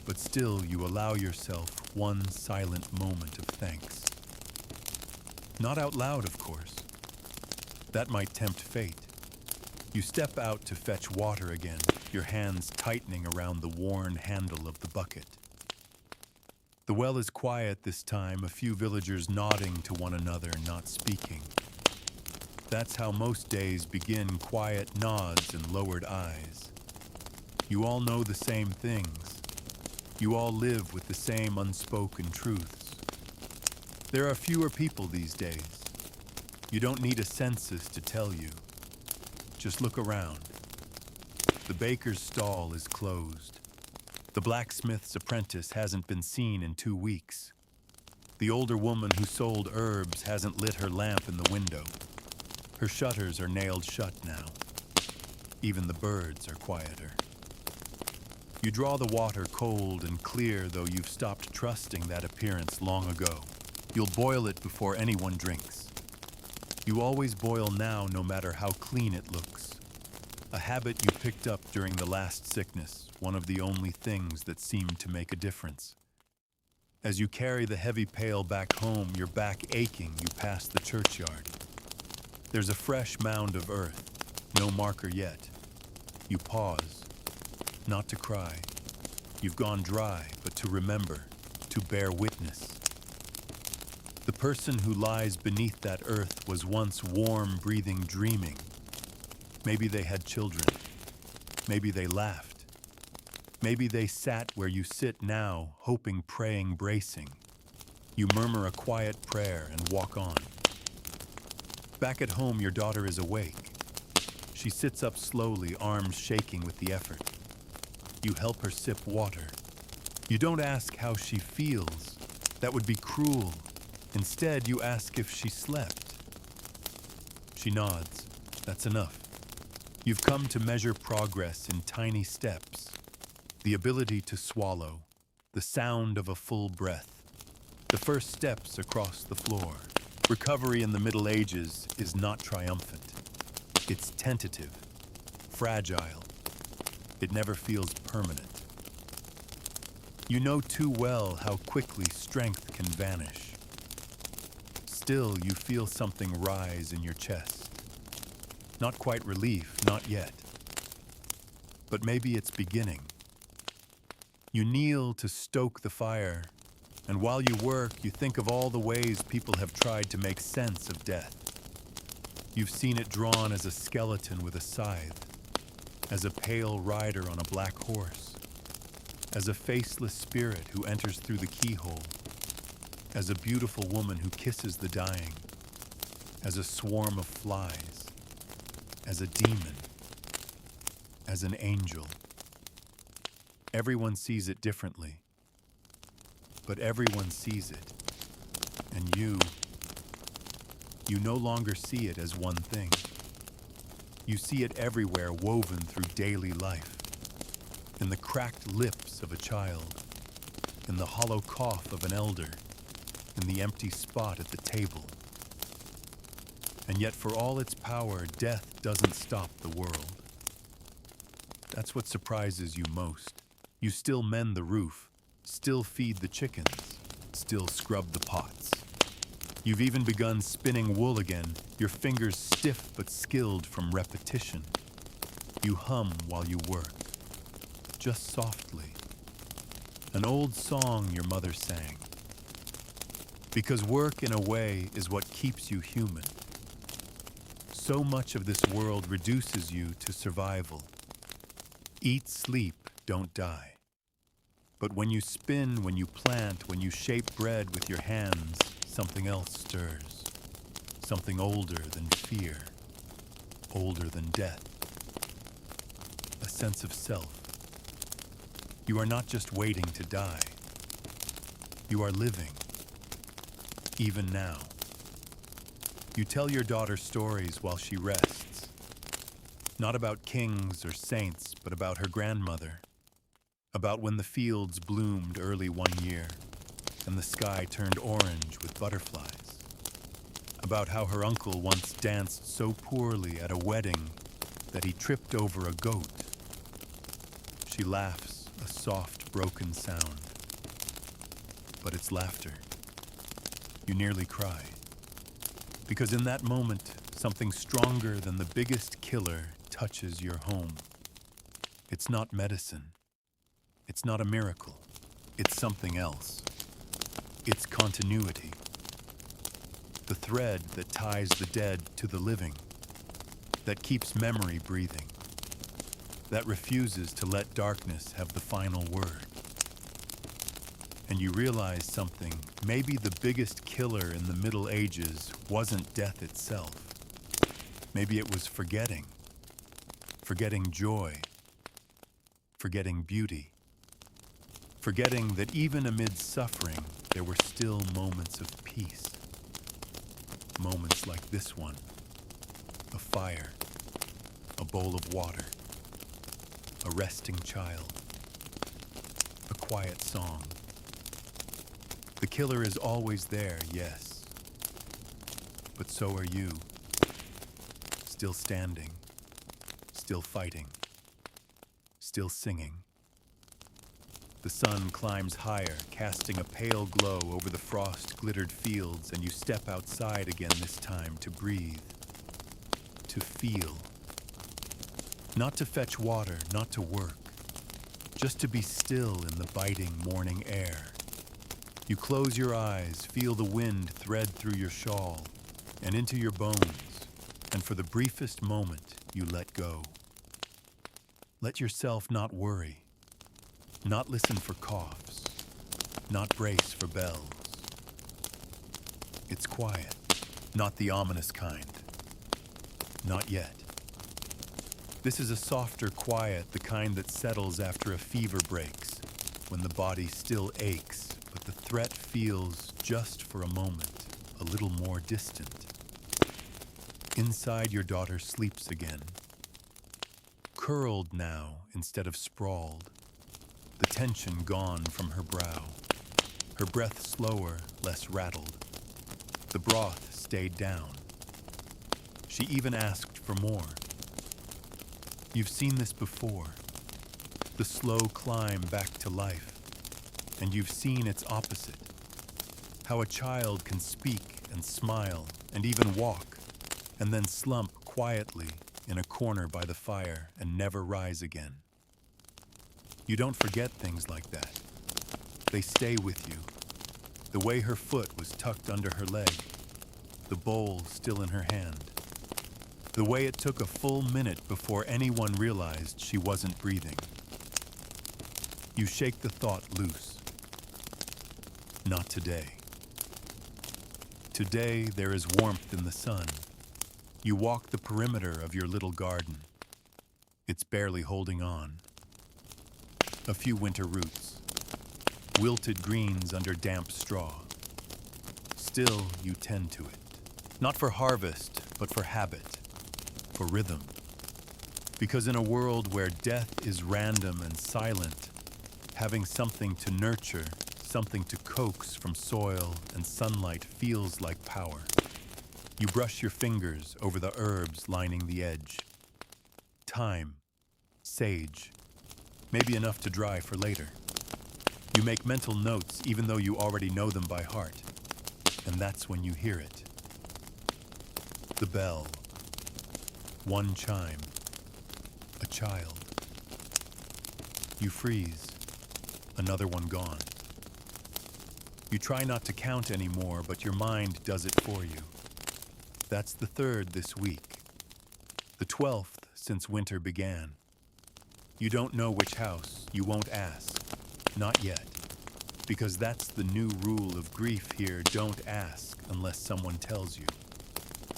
But still, you allow yourself one silent moment of thanks. Not out loud, of course. That might tempt fate. You step out to fetch water again, your hands tightening around the worn handle of the bucket. The well is quiet this time, a few villagers nodding to one another, not speaking. That's how most days begin, quiet nods and lowered eyes. You all know the same things. You all live with the same unspoken truths. There are fewer people these days. You don't need a census to tell you. Just look around. The baker's stall is closed. The blacksmith's apprentice hasn't been seen in 2 weeks. The older woman who sold herbs hasn't lit her lamp in the window. Her shutters are nailed shut now. Even the birds are quieter. You draw the water cold and clear, though you've stopped trusting that appearance long ago. You'll boil it before anyone drinks. You always boil now, no matter how clean it looks. A habit you picked up during the last sickness, one of the only things that seemed to make a difference. As you carry the heavy pail back home, your back aching, you pass the churchyard. There's a fresh mound of earth, no marker yet. You pause, not to cry. You've gone dry, but to remember, to bear witness. The person who lies beneath that earth was once warm, breathing, dreaming. Maybe they had children. Maybe they laughed. Maybe they sat where you sit now, hoping, praying, bracing. You murmur a quiet prayer and walk on. Back at home, your daughter is awake. She sits up slowly, arms shaking with the effort. You help her sip water. You don't ask how she feels. That would be cruel. Instead, you ask if she slept. She nods. That's enough. You've come to measure progress in tiny steps. The ability to swallow. The sound of a full breath. The first steps across the floor. Recovery in the Middle Ages is not triumphant. It's tentative, fragile. It never feels permanent. You know too well how quickly strength can vanish. Still, you feel something rise in your chest. Not quite relief, not yet. But maybe it's beginning. You kneel to stoke the fire, and while you work, you think of all the ways people have tried to make sense of death. You've seen it drawn as a skeleton with a scythe, as a pale rider on a black horse, as a faceless spirit who enters through the keyhole, as a beautiful woman who kisses the dying, as a swarm of flies, as a demon, as an angel. Everyone sees it differently, but everyone sees it, and you no longer see it as one thing. You see it everywhere, woven through daily life, in the cracked lips of a child, in the hollow cough of an elder, in the empty spot at the table. And yet, for all its power, death doesn't stop the world. That's what surprises you most. You still mend the roof, still feed the chickens, still scrub the pots. You've even begun spinning wool again, your fingers stiff but skilled from repetition. You hum while you work, just softly. An old song your mother sang. Because work, in a way, is what keeps you human. So much of this world reduces you to survival. Eat, sleep, don't die. But when you spin, when you plant, when you shape bread with your hands, something else stirs. Something older than fear, older than death. A sense of self. You are not just waiting to die. You are living, even now. You tell your daughter stories while she rests. Not about kings or saints, but about her grandmother. About when the fields bloomed early one year and the sky turned orange with butterflies. About how her uncle once danced so poorly at a wedding that he tripped over a goat. She laughs, a soft, broken sound. But it's laughter. You nearly cry. Because in that moment, something stronger than the biggest killer touches your home. It's not medicine. It's not a miracle. It's something else. It's continuity. The thread that ties the dead to the living. That keeps memory breathing. That refuses to let darkness have the final word. And you realize something. Maybe the biggest killer in the Middle Ages wasn't death itself. Maybe it was forgetting. Forgetting joy. Forgetting beauty. Forgetting that even amid suffering, there were still moments of peace. Moments like this one. A fire. A bowl of water. A resting child. A quiet song. The killer is always there, yes. But so are you. Still standing. Still fighting. Still singing. The sun climbs higher, casting a pale glow over the frost-glittered fields, and you step outside again this time to breathe. To feel. Not to fetch water, not to work. Just to be still in the biting morning air. You close your eyes, feel the wind thread through your shawl and into your bones, and for the briefest moment, you let go. Let yourself not worry, not listen for coughs, not brace for bells. It's quiet, not the ominous kind. Not yet. This is a softer quiet, the kind that settles after a fever breaks, when the body still aches, but the threat feels, just for a moment, a little more distant. Inside, your daughter sleeps again. Curled now instead of sprawled, the tension gone from her brow. Her breath slower, less rattled. The broth stayed down. She even asked for more. You've seen this before. The slow climb back to life. And you've seen its opposite. How a child can speak and smile and even walk, and then slump quietly in a corner by the fire and never rise again. You don't forget things like that. They stay with you. The way her foot was tucked under her leg, the bowl still in her hand. The way it took a full minute before anyone realized she wasn't breathing. You shake the thought loose. Not today. Today there is warmth in the sun. You walk the perimeter of your little garden. It's barely holding on. A few winter roots. Wilted greens under damp straw. Still, you tend to it. Not for harvest, but for habit. For rhythm. Because in a world where death is random and silent, having something to nurture, something to coax from soil and sunlight feels like power. You brush your fingers over the herbs lining the edge. Thyme, sage, maybe enough to dry for later. You make mental notes even though you already know them by heart. And that's when you hear it. The bell. One chime. A child. You freeze. Another one gone. You try not to count anymore, but your mind does it for you. That's the third this week. The 12th since winter began. You don't know which house, you won't ask. Not yet. Because that's the new rule of grief here, don't ask unless someone tells you.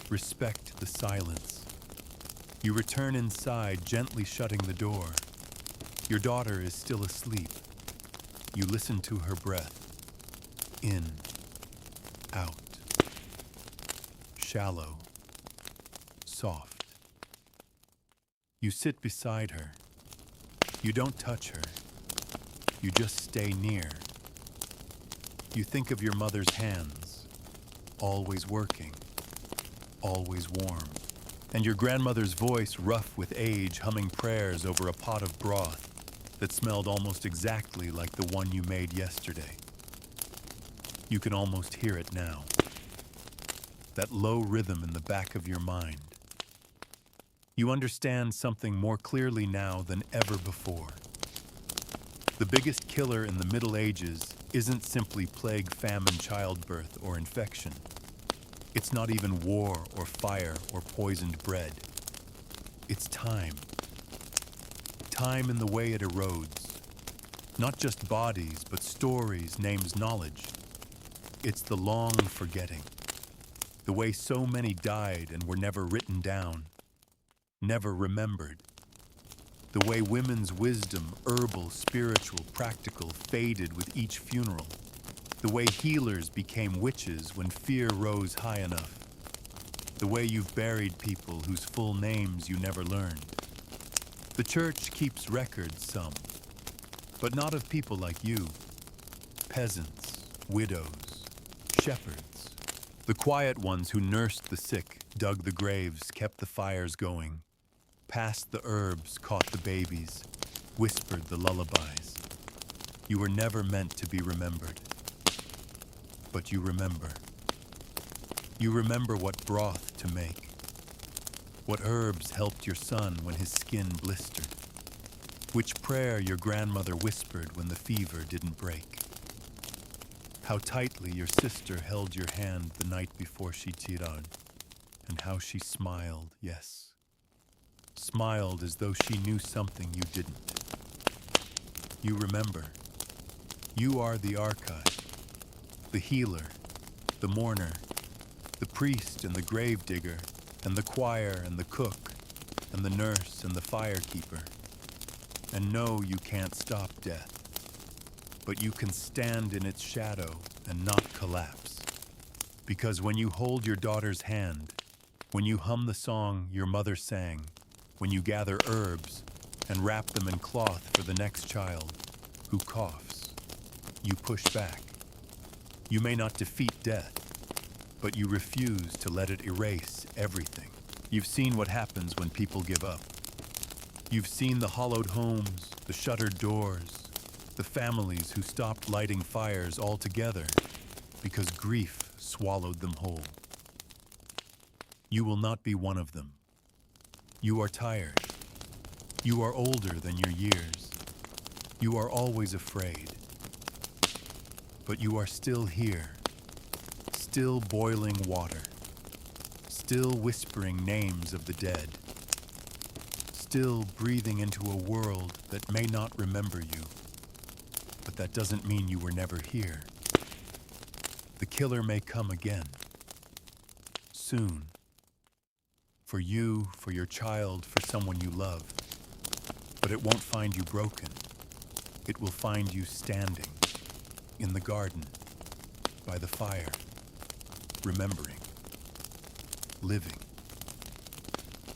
Respect the silence. You return inside, gently shutting the door. Your daughter is still asleep. You listen to her breath. In, out. Shallow, soft. You sit beside her. You don't touch her. You just stay near. You think of your mother's hands, always working, always warm. And your grandmother's voice, rough with age, humming prayers over a pot of broth that smelled almost exactly like the one you made yesterday. You can almost hear it now. That low rhythm in the back of your mind. You understand something more clearly now than ever before. The biggest killer in the Middle Ages isn't simply plague, famine, childbirth, or infection. It's not even war or fire or poisoned bread. It's time. Time in the way it erodes. Not just bodies, but stories, names, knowledge. It's the long forgetting. The way so many died and were never written down, never remembered. The way women's wisdom, herbal, spiritual, practical, faded with each funeral. The way healers became witches when fear rose high enough. The way you've buried people whose full names you never learned. The church keeps records, some, but not of people like you. Peasants, widows, shepherds. The quiet ones who nursed the sick, dug the graves, kept the fires going, passed the herbs, caught the babies, whispered the lullabies. You were never meant to be remembered. But you remember. You remember what broth to make, what herbs helped your son when his skin blistered, which prayer your grandmother whispered when the fever didn't break, how tightly your sister held your hand the night before she tirad, and how she smiled, yes, smiled as though she knew something you didn't. You remember. You are the archive. The healer, the mourner, the priest and the gravedigger, and the choir and the cook, and the nurse and the firekeeper. And no, you can't stop death, but you can stand in its shadow and not collapse. Because when you hold your daughter's hand, when you hum the song your mother sang, when you gather herbs and wrap them in cloth for the next child who coughs, you push back. You may not defeat death, but you refuse to let it erase everything. You've seen what happens when people give up. You've seen the hollowed homes, the shuttered doors, the families who stopped lighting fires altogether because grief swallowed them whole. You will not be one of them. You are tired. You are older than your years. You are always afraid. But you are still here, still boiling water, still whispering names of the dead, still breathing into a world that may not remember you, but that doesn't mean you were never here. The killer may come again, soon, for you, for your child, for someone you love, but it won't find you broken. It will find you standing. In the garden, by the fire, remembering, living.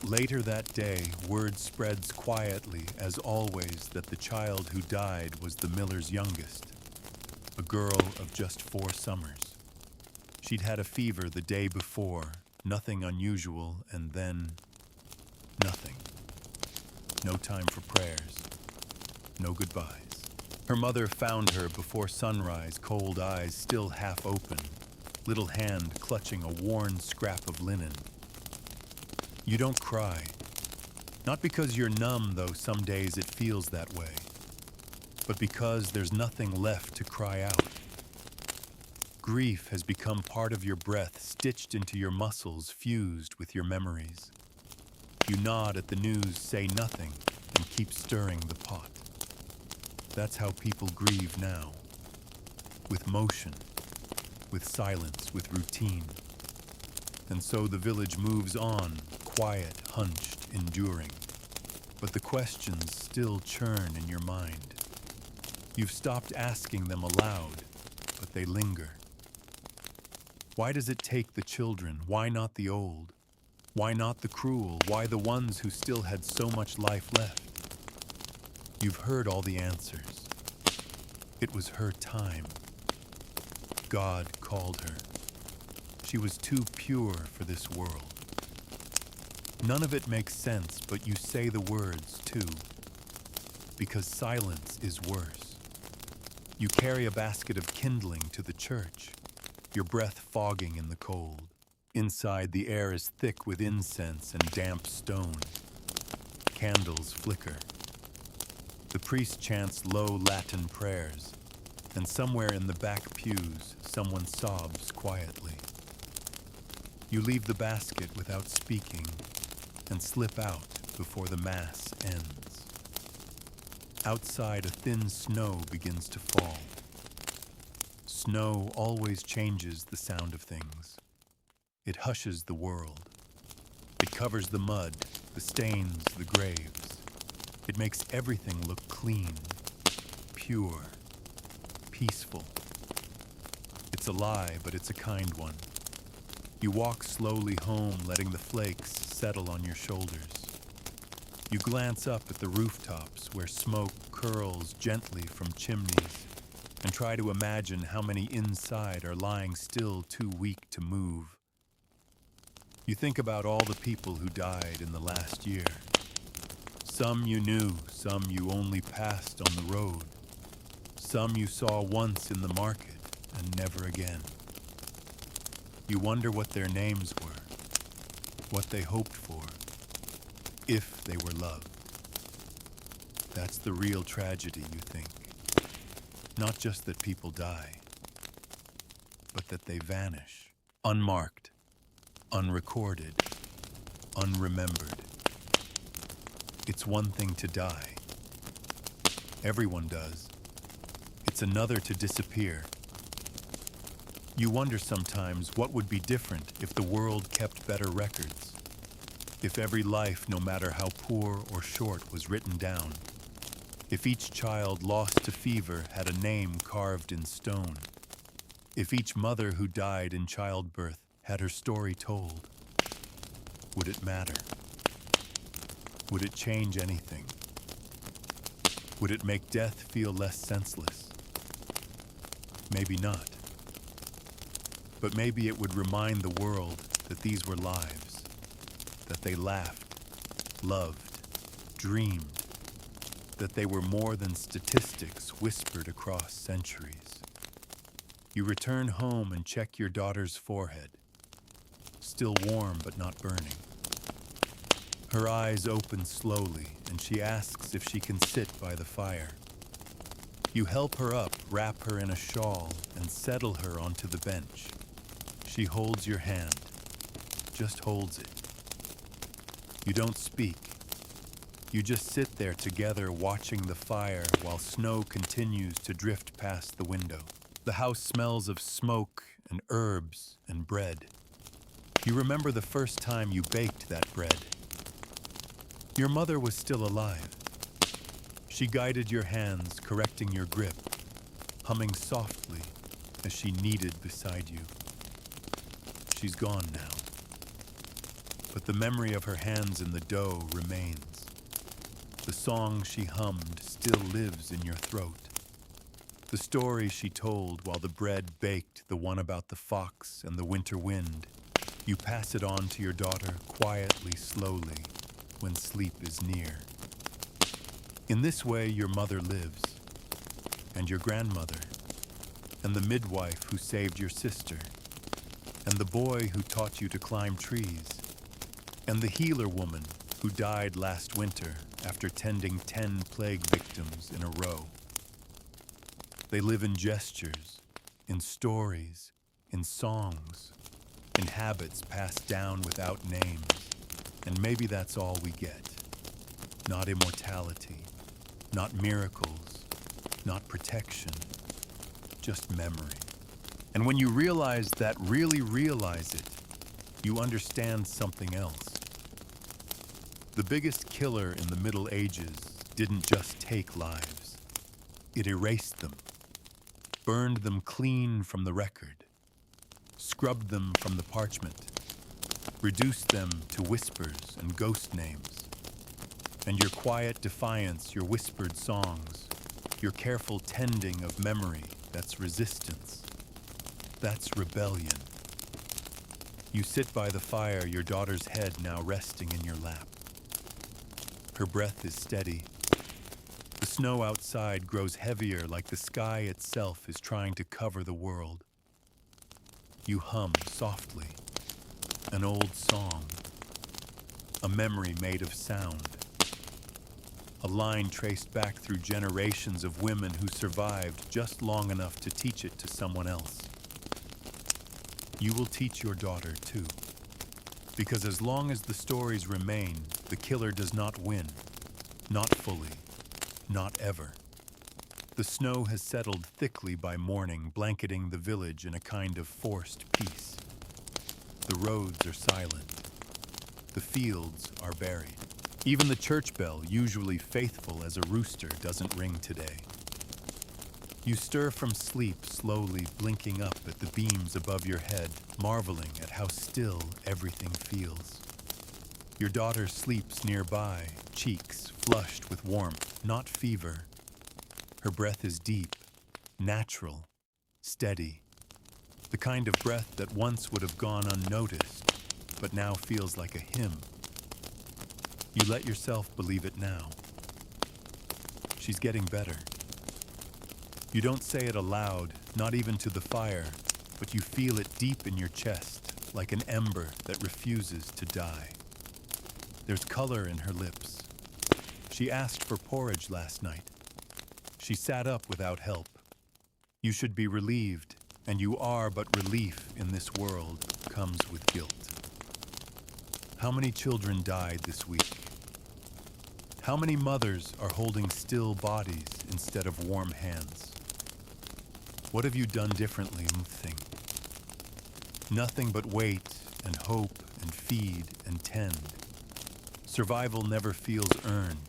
Later that day, word spreads quietly, as always, that the child who died was the miller's youngest, a girl of just 4 summers. She'd had a fever the day before, nothing unusual, and then nothing. No time for prayers. no goodbyes. Her mother found her before sunrise, cold eyes still half open, little hand clutching a worn scrap of linen. You don't cry. Not because you're numb, though some days it feels that way, but because there's nothing left to cry out. Grief has become part of your breath, stitched into your muscles, fused with your memories. You nod at the news, say nothing, and keep stirring the pot. That's how people grieve now. With motion, with silence, with routine. And so the village moves on, quiet, hunched, enduring. But the questions still churn in your mind. You've stopped asking them aloud, but they linger. Why does it take the children? Why not the old? Why not the cruel? Why the ones who still had so much life left? You've heard all the answers. It was her time. God called her. She was too pure for this world. None of it makes sense, but you say the words too, because silence is worse. You carry a basket of kindling to the church, your breath fogging in the cold. Inside, the air is thick with incense and damp stone. Candles flicker. The priest chants low Latin prayers, and somewhere in the back pews, someone sobs quietly. You leave the basket without speaking and slip out before the Mass ends. Outside, a thin snow begins to fall. Snow always changes the sound of things. It hushes the world. It covers the mud, the stains, the graves. It makes everything look clean, pure, peaceful. It's a lie, but it's a kind one. You walk slowly home, letting the flakes settle on your shoulders. You glance up at the rooftops where smoke curls gently from chimneys and try to imagine how many inside are lying still, too weak to move. You think about all the people who died in the last year. Some you knew, some you only passed on the road. Some you saw once in the market and never again. You wonder what their names were, what they hoped for, if they were loved. That's the real tragedy, you think. Not just that people die, but that they vanish, unmarked, unrecorded, unremembered. It's one thing to die. Everyone does. It's another to disappear. You wonder sometimes what would be different if the world kept better records. If every life, no matter how poor or short, was written down. If each child lost to fever had a name carved in stone. If each mother who died in childbirth had her story told. Would it matter? Would it change anything? Would it make death feel less senseless? Maybe not. But maybe it would remind the world that these were lives, that they laughed, loved, dreamed, that they were more than statistics whispered across centuries. You return home and check your daughter's forehead, still warm but not burning. Her eyes open slowly, and she asks if she can sit by the fire. You help her up, wrap her in a shawl, and settle her onto the bench. She holds your hand, just holds it. You don't speak. You just sit there together watching the fire while snow continues to drift past the window. The house smells of smoke and herbs and bread. You remember the first time you baked that bread. Your mother was still alive. She guided your hands, correcting your grip, humming softly as she kneaded beside you. She's gone now, but the memory of her hands in the dough remains. The song she hummed still lives in your throat. The story she told while the bread baked, the one about the fox and the winter wind, you pass it on to your daughter quietly, slowly, when sleep is near. In this way, your mother lives, and your grandmother, and the midwife who saved your sister, and the boy who taught you to climb trees, and the healer woman who died last winter after tending 10 plague victims in a row. They live in gestures, in stories, in songs, in habits passed down without names. And maybe that's all we get. Not immortality, not miracles, not protection, just memory. And when you realize that, really realize it, you understand something else. The biggest killer in the Middle Ages didn't just take lives. It erased them, burned them clean from the record, scrubbed them from the parchment, reduced them to whispers and ghost names. And your quiet defiance, your whispered songs, your careful tending of memory, that's resistance. That's rebellion. You sit by the fire, your daughter's head now resting in your lap. Her breath is steady. The snow outside grows heavier, like the sky itself is trying to cover the world. You hum softly, an old song, a memory made of sound, a line traced back through generations of women who survived just long enough to teach it to someone else. You will teach your daughter too, because as long as the stories remain, the killer does not win, not fully, not ever. The snow has settled thickly by morning, blanketing the village in a kind of forced peace. The roads are silent. The fields are buried. Even the church bell, usually faithful as a rooster, doesn't ring today. You stir from sleep, slowly blinking up at the beams above your head, marveling at how still everything feels. Your daughter sleeps nearby, cheeks flushed with warmth, not fever. Her breath is deep, natural, steady. The kind of breath that once would have gone unnoticed, but now feels like a hymn. You let yourself believe it now. She's getting better. You don't say it aloud, not even to the fire, but you feel it deep in your chest, like an ember that refuses to die. There's color in her lips. She asked for porridge last night. She sat up without help. You should be relieved, and you are, but relief in this world comes with guilt. How many children died this week? How many mothers are holding still bodies instead of warm hands? What have you done differently, Think? Nothing but wait and hope and feed and tend. Survival never feels earned,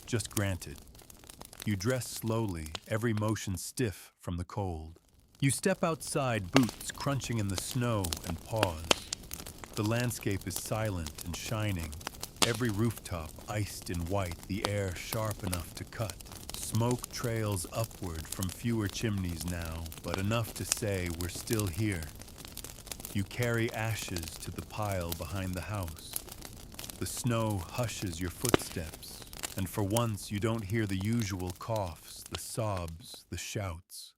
just granted. You dress slowly, every motion stiff from the cold. You step outside, boots crunching in the snow, and pause. The landscape is silent and shining, every rooftop iced in white, the air sharp enough to cut. Smoke trails upward from fewer chimneys now, but enough to say we're still here. You carry ashes to the pile behind the house. The snow hushes your footsteps, and for once you don't hear the usual coughs, the sobs, the shouts.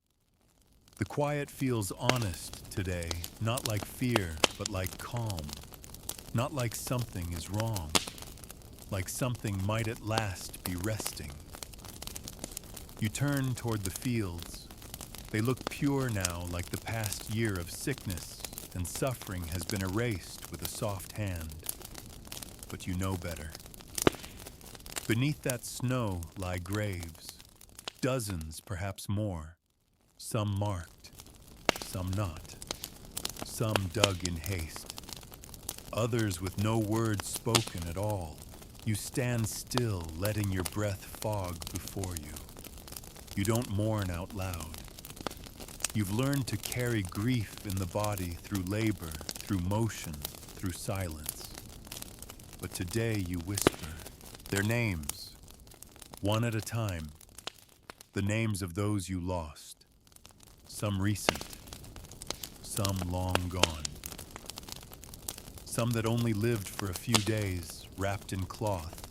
The quiet feels honest today, not like fear, but like calm. Not like something is wrong, like something might at last be resting. You turn toward the fields. They look pure now, like the past year of sickness and suffering has been erased with a soft hand. But you know better. Beneath that snow lie graves, dozens, perhaps more, some marked, some not, some dug in haste, others with no words spoken at all. You stand still, letting your breath fog before you. You don't mourn out loud. You've learned to carry grief in the body through labor, through motion, through silence. But today you whisper their names, one at a time, the names of those you lost, some recent, some long gone, some that only lived for a few days, wrapped in cloth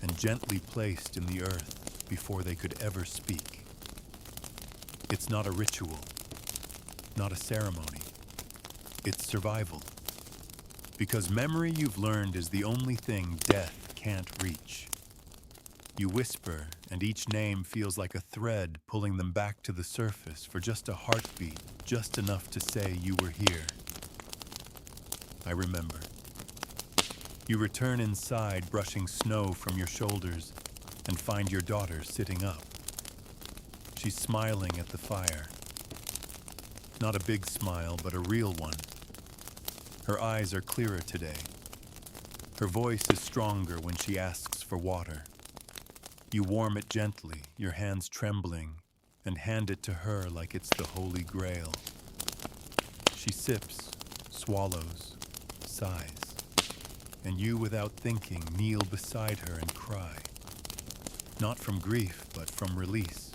and gently placed in the earth. before they could ever speak. It's not a ritual, not a ceremony. It's survival. Because memory, you've learned, is the only thing death can't reach. You whisper, and each name feels like a thread pulling them back to the surface for just a heartbeat, just enough to say you were here. I remember. You return inside, brushing snow from your shoulders, and find your daughter sitting up. She's smiling at the fire. Not a big smile, but a real one. Her eyes are clearer today. Her voice is stronger when she asks for water. You warm it gently, your hands trembling, and hand it to her like it's the Holy Grail. She sips, swallows, sighs, and you, without thinking, kneel beside her and cry. Not from grief, but from release.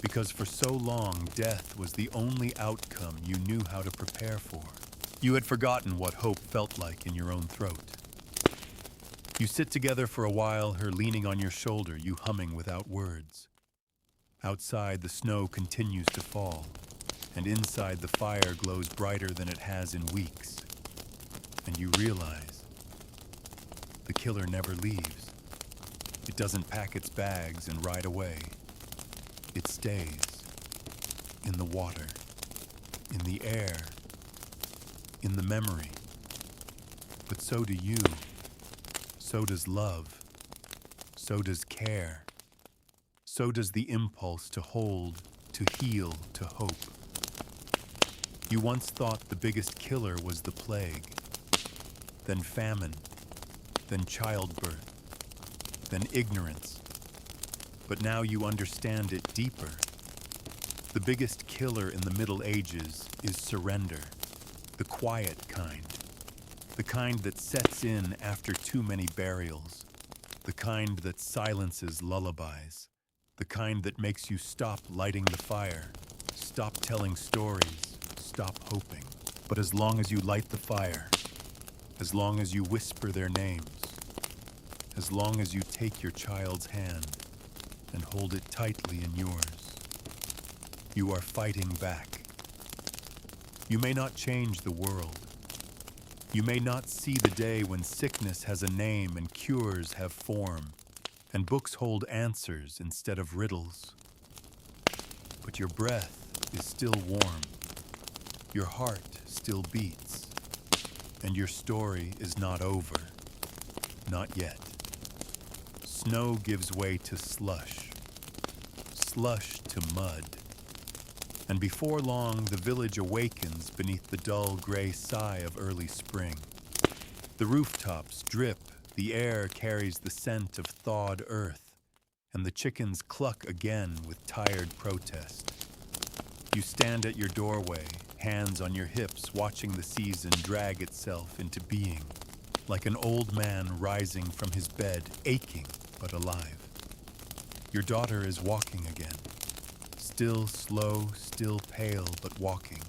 Because for so long, death was the only outcome you knew how to prepare for. You had forgotten what hope felt like in your own throat. You sit together for a while, her leaning on your shoulder, you humming without words. Outside, the snow continues to fall, and inside the fire glows brighter than it has in weeks. And you realize the killer never leaves. It doesn't pack its bags and ride away. It stays in the water, in the air, in the memory. But so do you. So does love. So does care. So does the impulse to hold, to heal, to hope. You once thought the biggest killer was the plague, then famine, then childbirth, then ignorance. But now you understand it deeper. The biggest killer in the Middle Ages is surrender, the quiet kind. The kind that sets in after too many burials. The kind that silences lullabies. The kind that makes you stop lighting the fire, stop telling stories, stop hoping. But as long as you light the fire, as long as you whisper their names, as long as you take your child's hand and hold it tightly in yours, you are fighting back. You may not change the world. You may not see the day when sickness has a name and cures have form, and books hold answers instead of riddles. But your breath is still warm, your heart still beats, and your story is not over. Not yet. Snow gives way to slush, slush to mud. And before long, the village awakens beneath the dull gray sigh of early spring. The rooftops drip, the air carries the scent of thawed earth, and the chickens cluck again with tired protest. You stand at your doorway, hands on your hips, watching the season drag itself into being, like an old man rising from his bed, aching but alive. Your daughter is walking again. Still slow, still pale, but walking.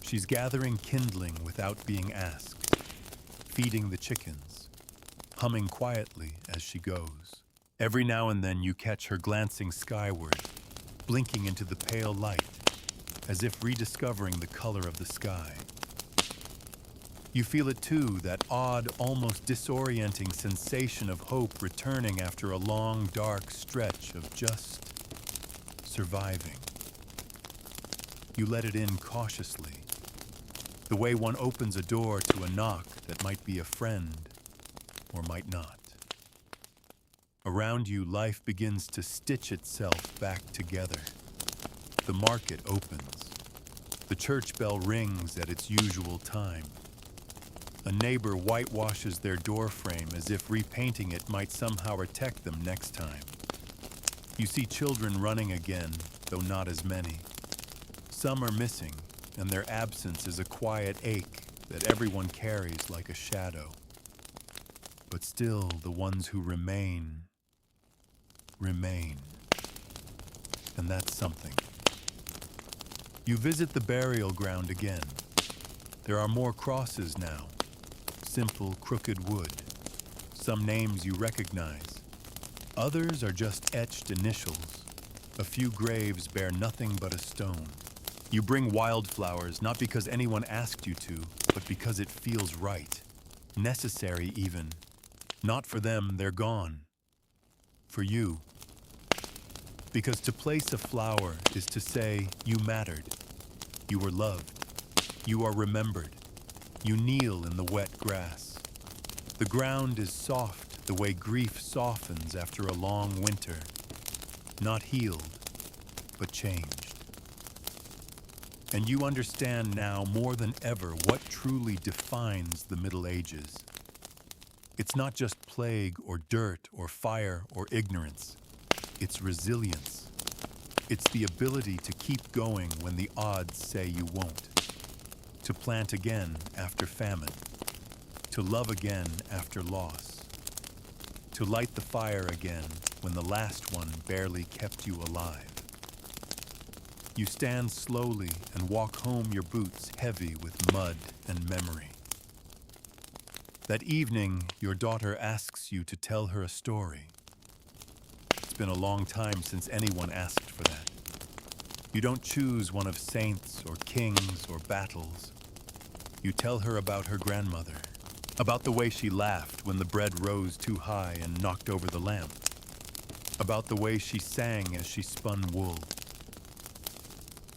She's gathering kindling without being asked, feeding the chickens, humming quietly as she goes. Every now and then you catch her glancing skyward, blinking into the pale light, as if rediscovering the color of the sky. You feel it too, that odd, almost disorienting sensation of hope returning after a long, dark stretch of just surviving. You let it in cautiously, the way one opens a door to a knock that might be a friend or might not. Around you, life begins to stitch itself back together. The market opens. The church bell rings at its usual time. A neighbor whitewashes their doorframe as if repainting it might somehow protect them next time. You see children running again, though not as many. Some are missing, and their absence is a quiet ache that everyone carries like a shadow. But still, the ones who remain. And that's something. You visit the burial ground again. There are more crosses now. Simple, crooked wood. Some names you recognize. Others are just etched initials. A few graves bear nothing but a stone. You bring wildflowers not because anyone asked you to, but because it feels right. Necessary even. Not for them, they're gone. For you. Because to place a flower is to say you mattered. You were loved. You are remembered. You kneel in the wet grass. The ground is soft the way grief softens after a long winter. Not healed, but changed. And you understand now more than ever what truly defines the Middle Ages. It's not just plague or dirt or fire or ignorance. It's resilience. It's the ability to keep going when the odds say you won't. To plant again after famine. To love again after loss. To light the fire again when the last one barely kept you alive. You stand slowly and walk home, your boots heavy with mud and memory. That evening, your daughter asks you to tell her a story. It's been a long time since anyone asked for that. You don't choose one of saints or kings or battles. You tell her about her grandmother, about the way she laughed when the bread rose too high and knocked over the lamp, about the way she sang as she spun wool,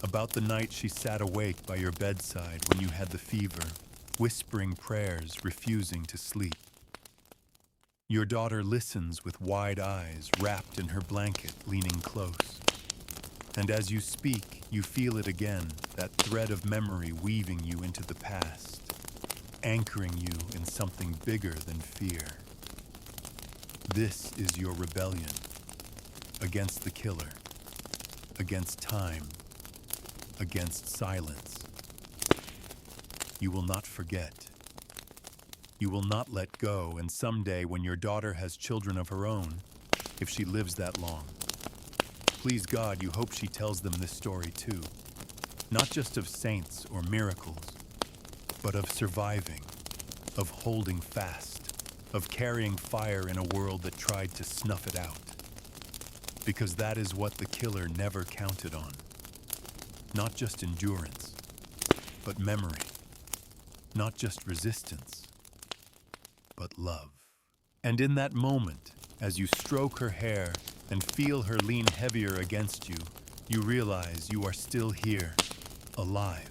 about the night she sat awake by your bedside when you had the fever, whispering prayers, refusing to sleep. Your daughter listens with wide eyes, wrapped in her blanket, leaning close. And as you speak, you feel it again, that thread of memory weaving you into the past, anchoring you in something bigger than fear. This is your rebellion against the killer, against time, against silence. You will not forget. You will not let go, and someday when your daughter has children of her own, if she lives that long, please God, you hope she tells them this story too. Not just of saints or miracles, but of surviving, of holding fast, of carrying fire in a world that tried to snuff it out. Because that is what the killer never counted on. Not just endurance, but memory. Not just resistance, but love. And in that moment, as you stroke her hair and feel her lean heavier against you, you realize you are still here, alive.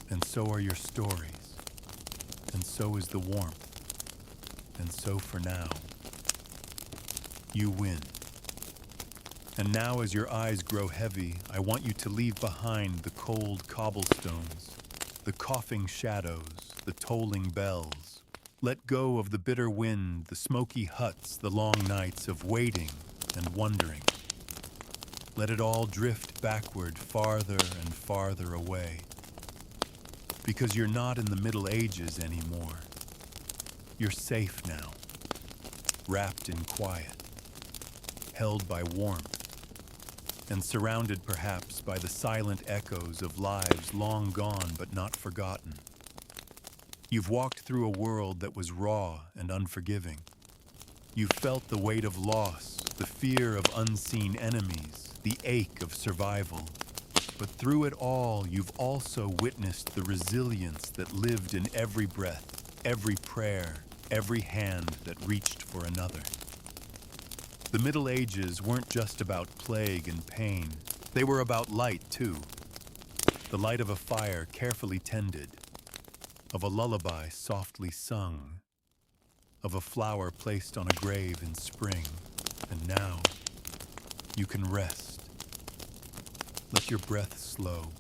And so are your stories. And so is the warmth. And so for now, you win. And now as your eyes grow heavy, I want you to leave behind the cold cobblestones, the coughing shadows, the tolling bells. Let go of the bitter wind, the smoky huts, the long nights of waiting and wondering. Let it all drift backward, farther and farther away. Because you're not in the Middle Ages anymore. You're safe now, wrapped in quiet, held by warmth, and surrounded perhaps by the silent echoes of lives long gone but not forgotten. You've walked through a world that was raw and unforgiving. You've felt the weight of loss, the fear of unseen enemies, the ache of survival. But through it all, you've also witnessed the resilience that lived in every breath, every prayer, every hand that reached for another. The Middle Ages weren't just about plague and pain. They were about light, too. The light of a fire carefully tended, of a lullaby softly sung, of a flower placed on a grave in spring. And now, you can rest. Let your breath slow.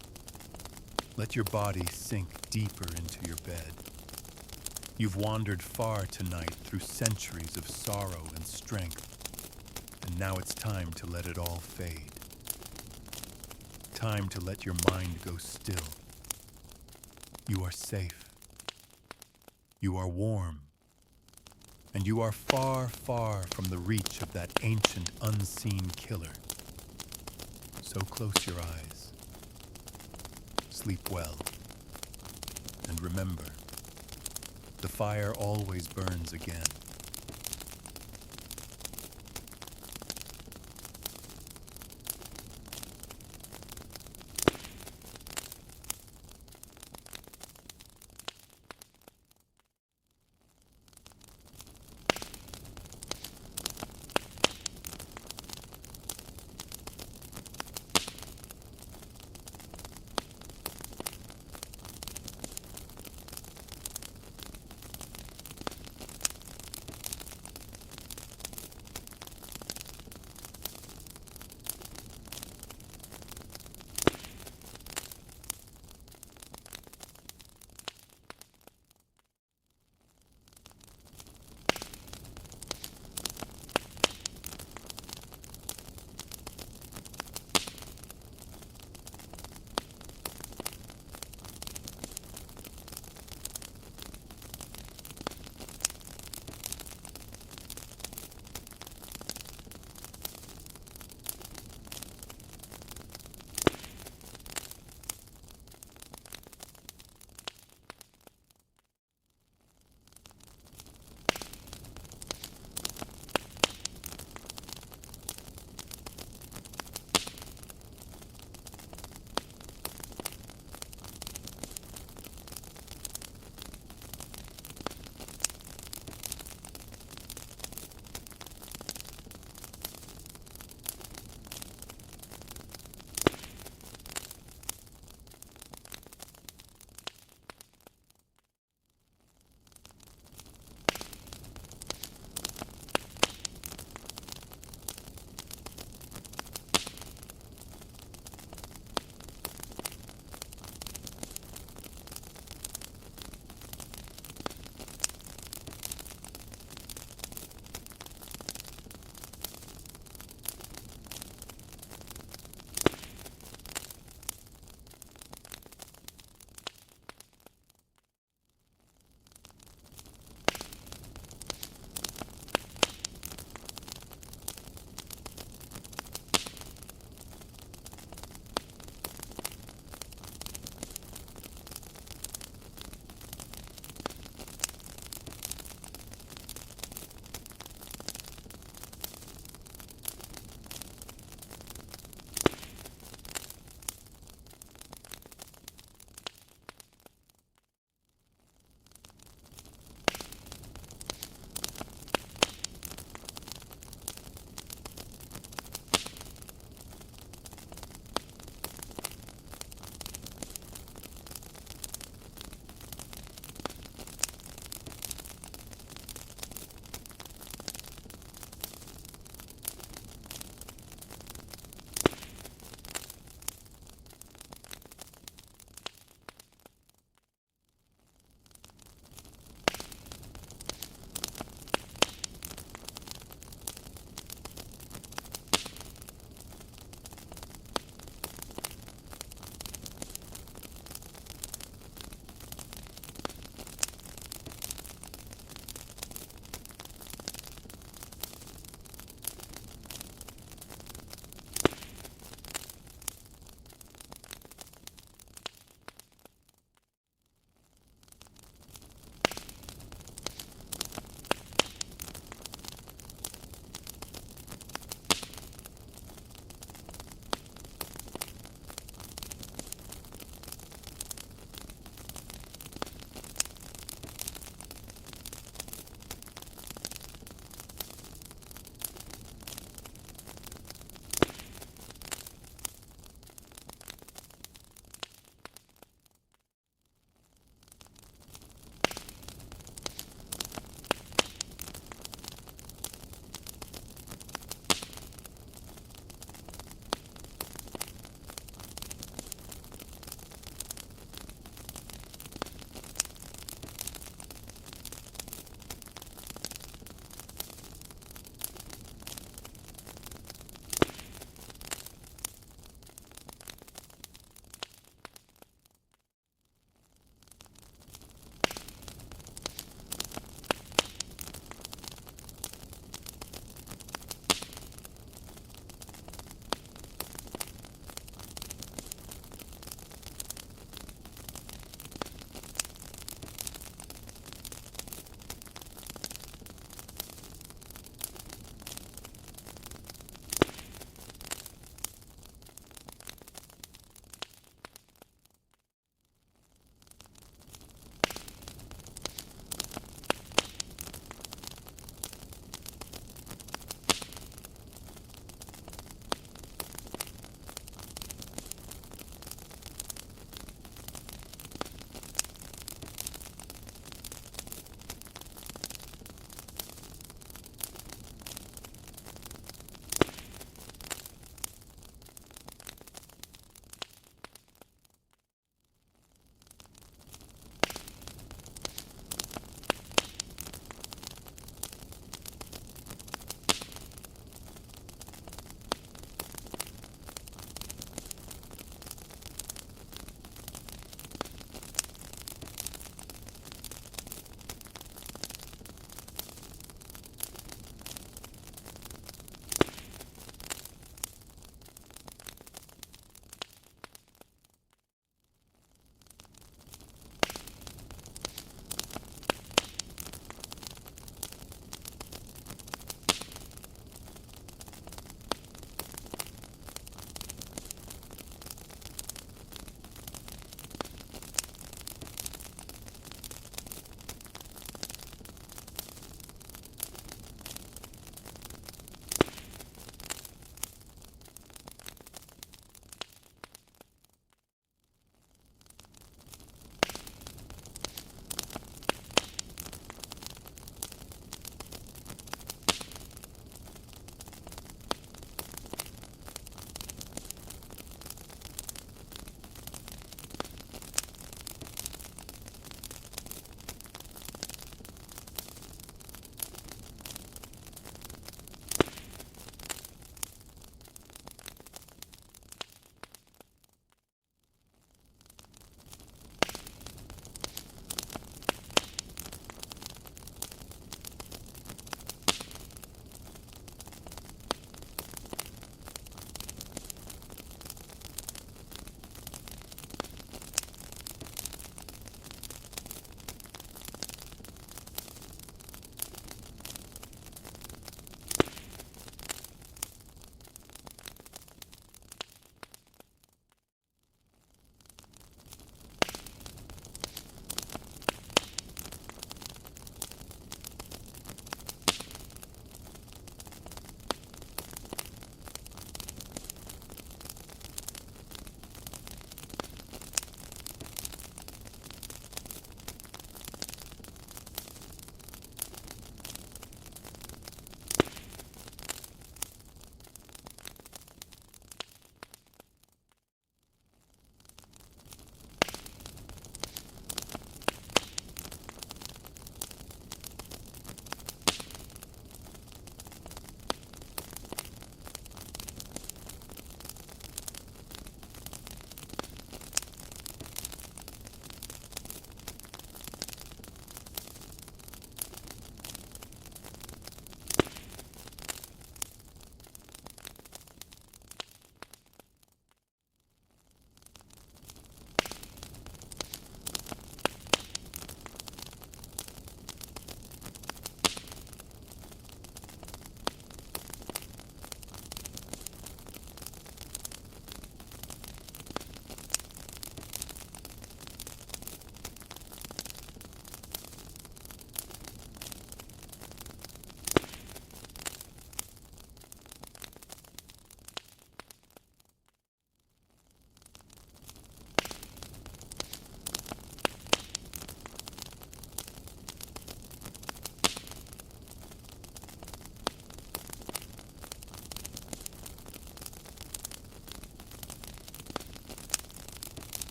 Let your body sink deeper into your bed. You've wandered far tonight through centuries of sorrow and strength. And now it's time to let it all fade. Time to let your mind go still. You are safe. You are warm. And you are far, far from the reach of that ancient, unseen killer. So close your eyes. Sleep well. And remember, the fire always burns again.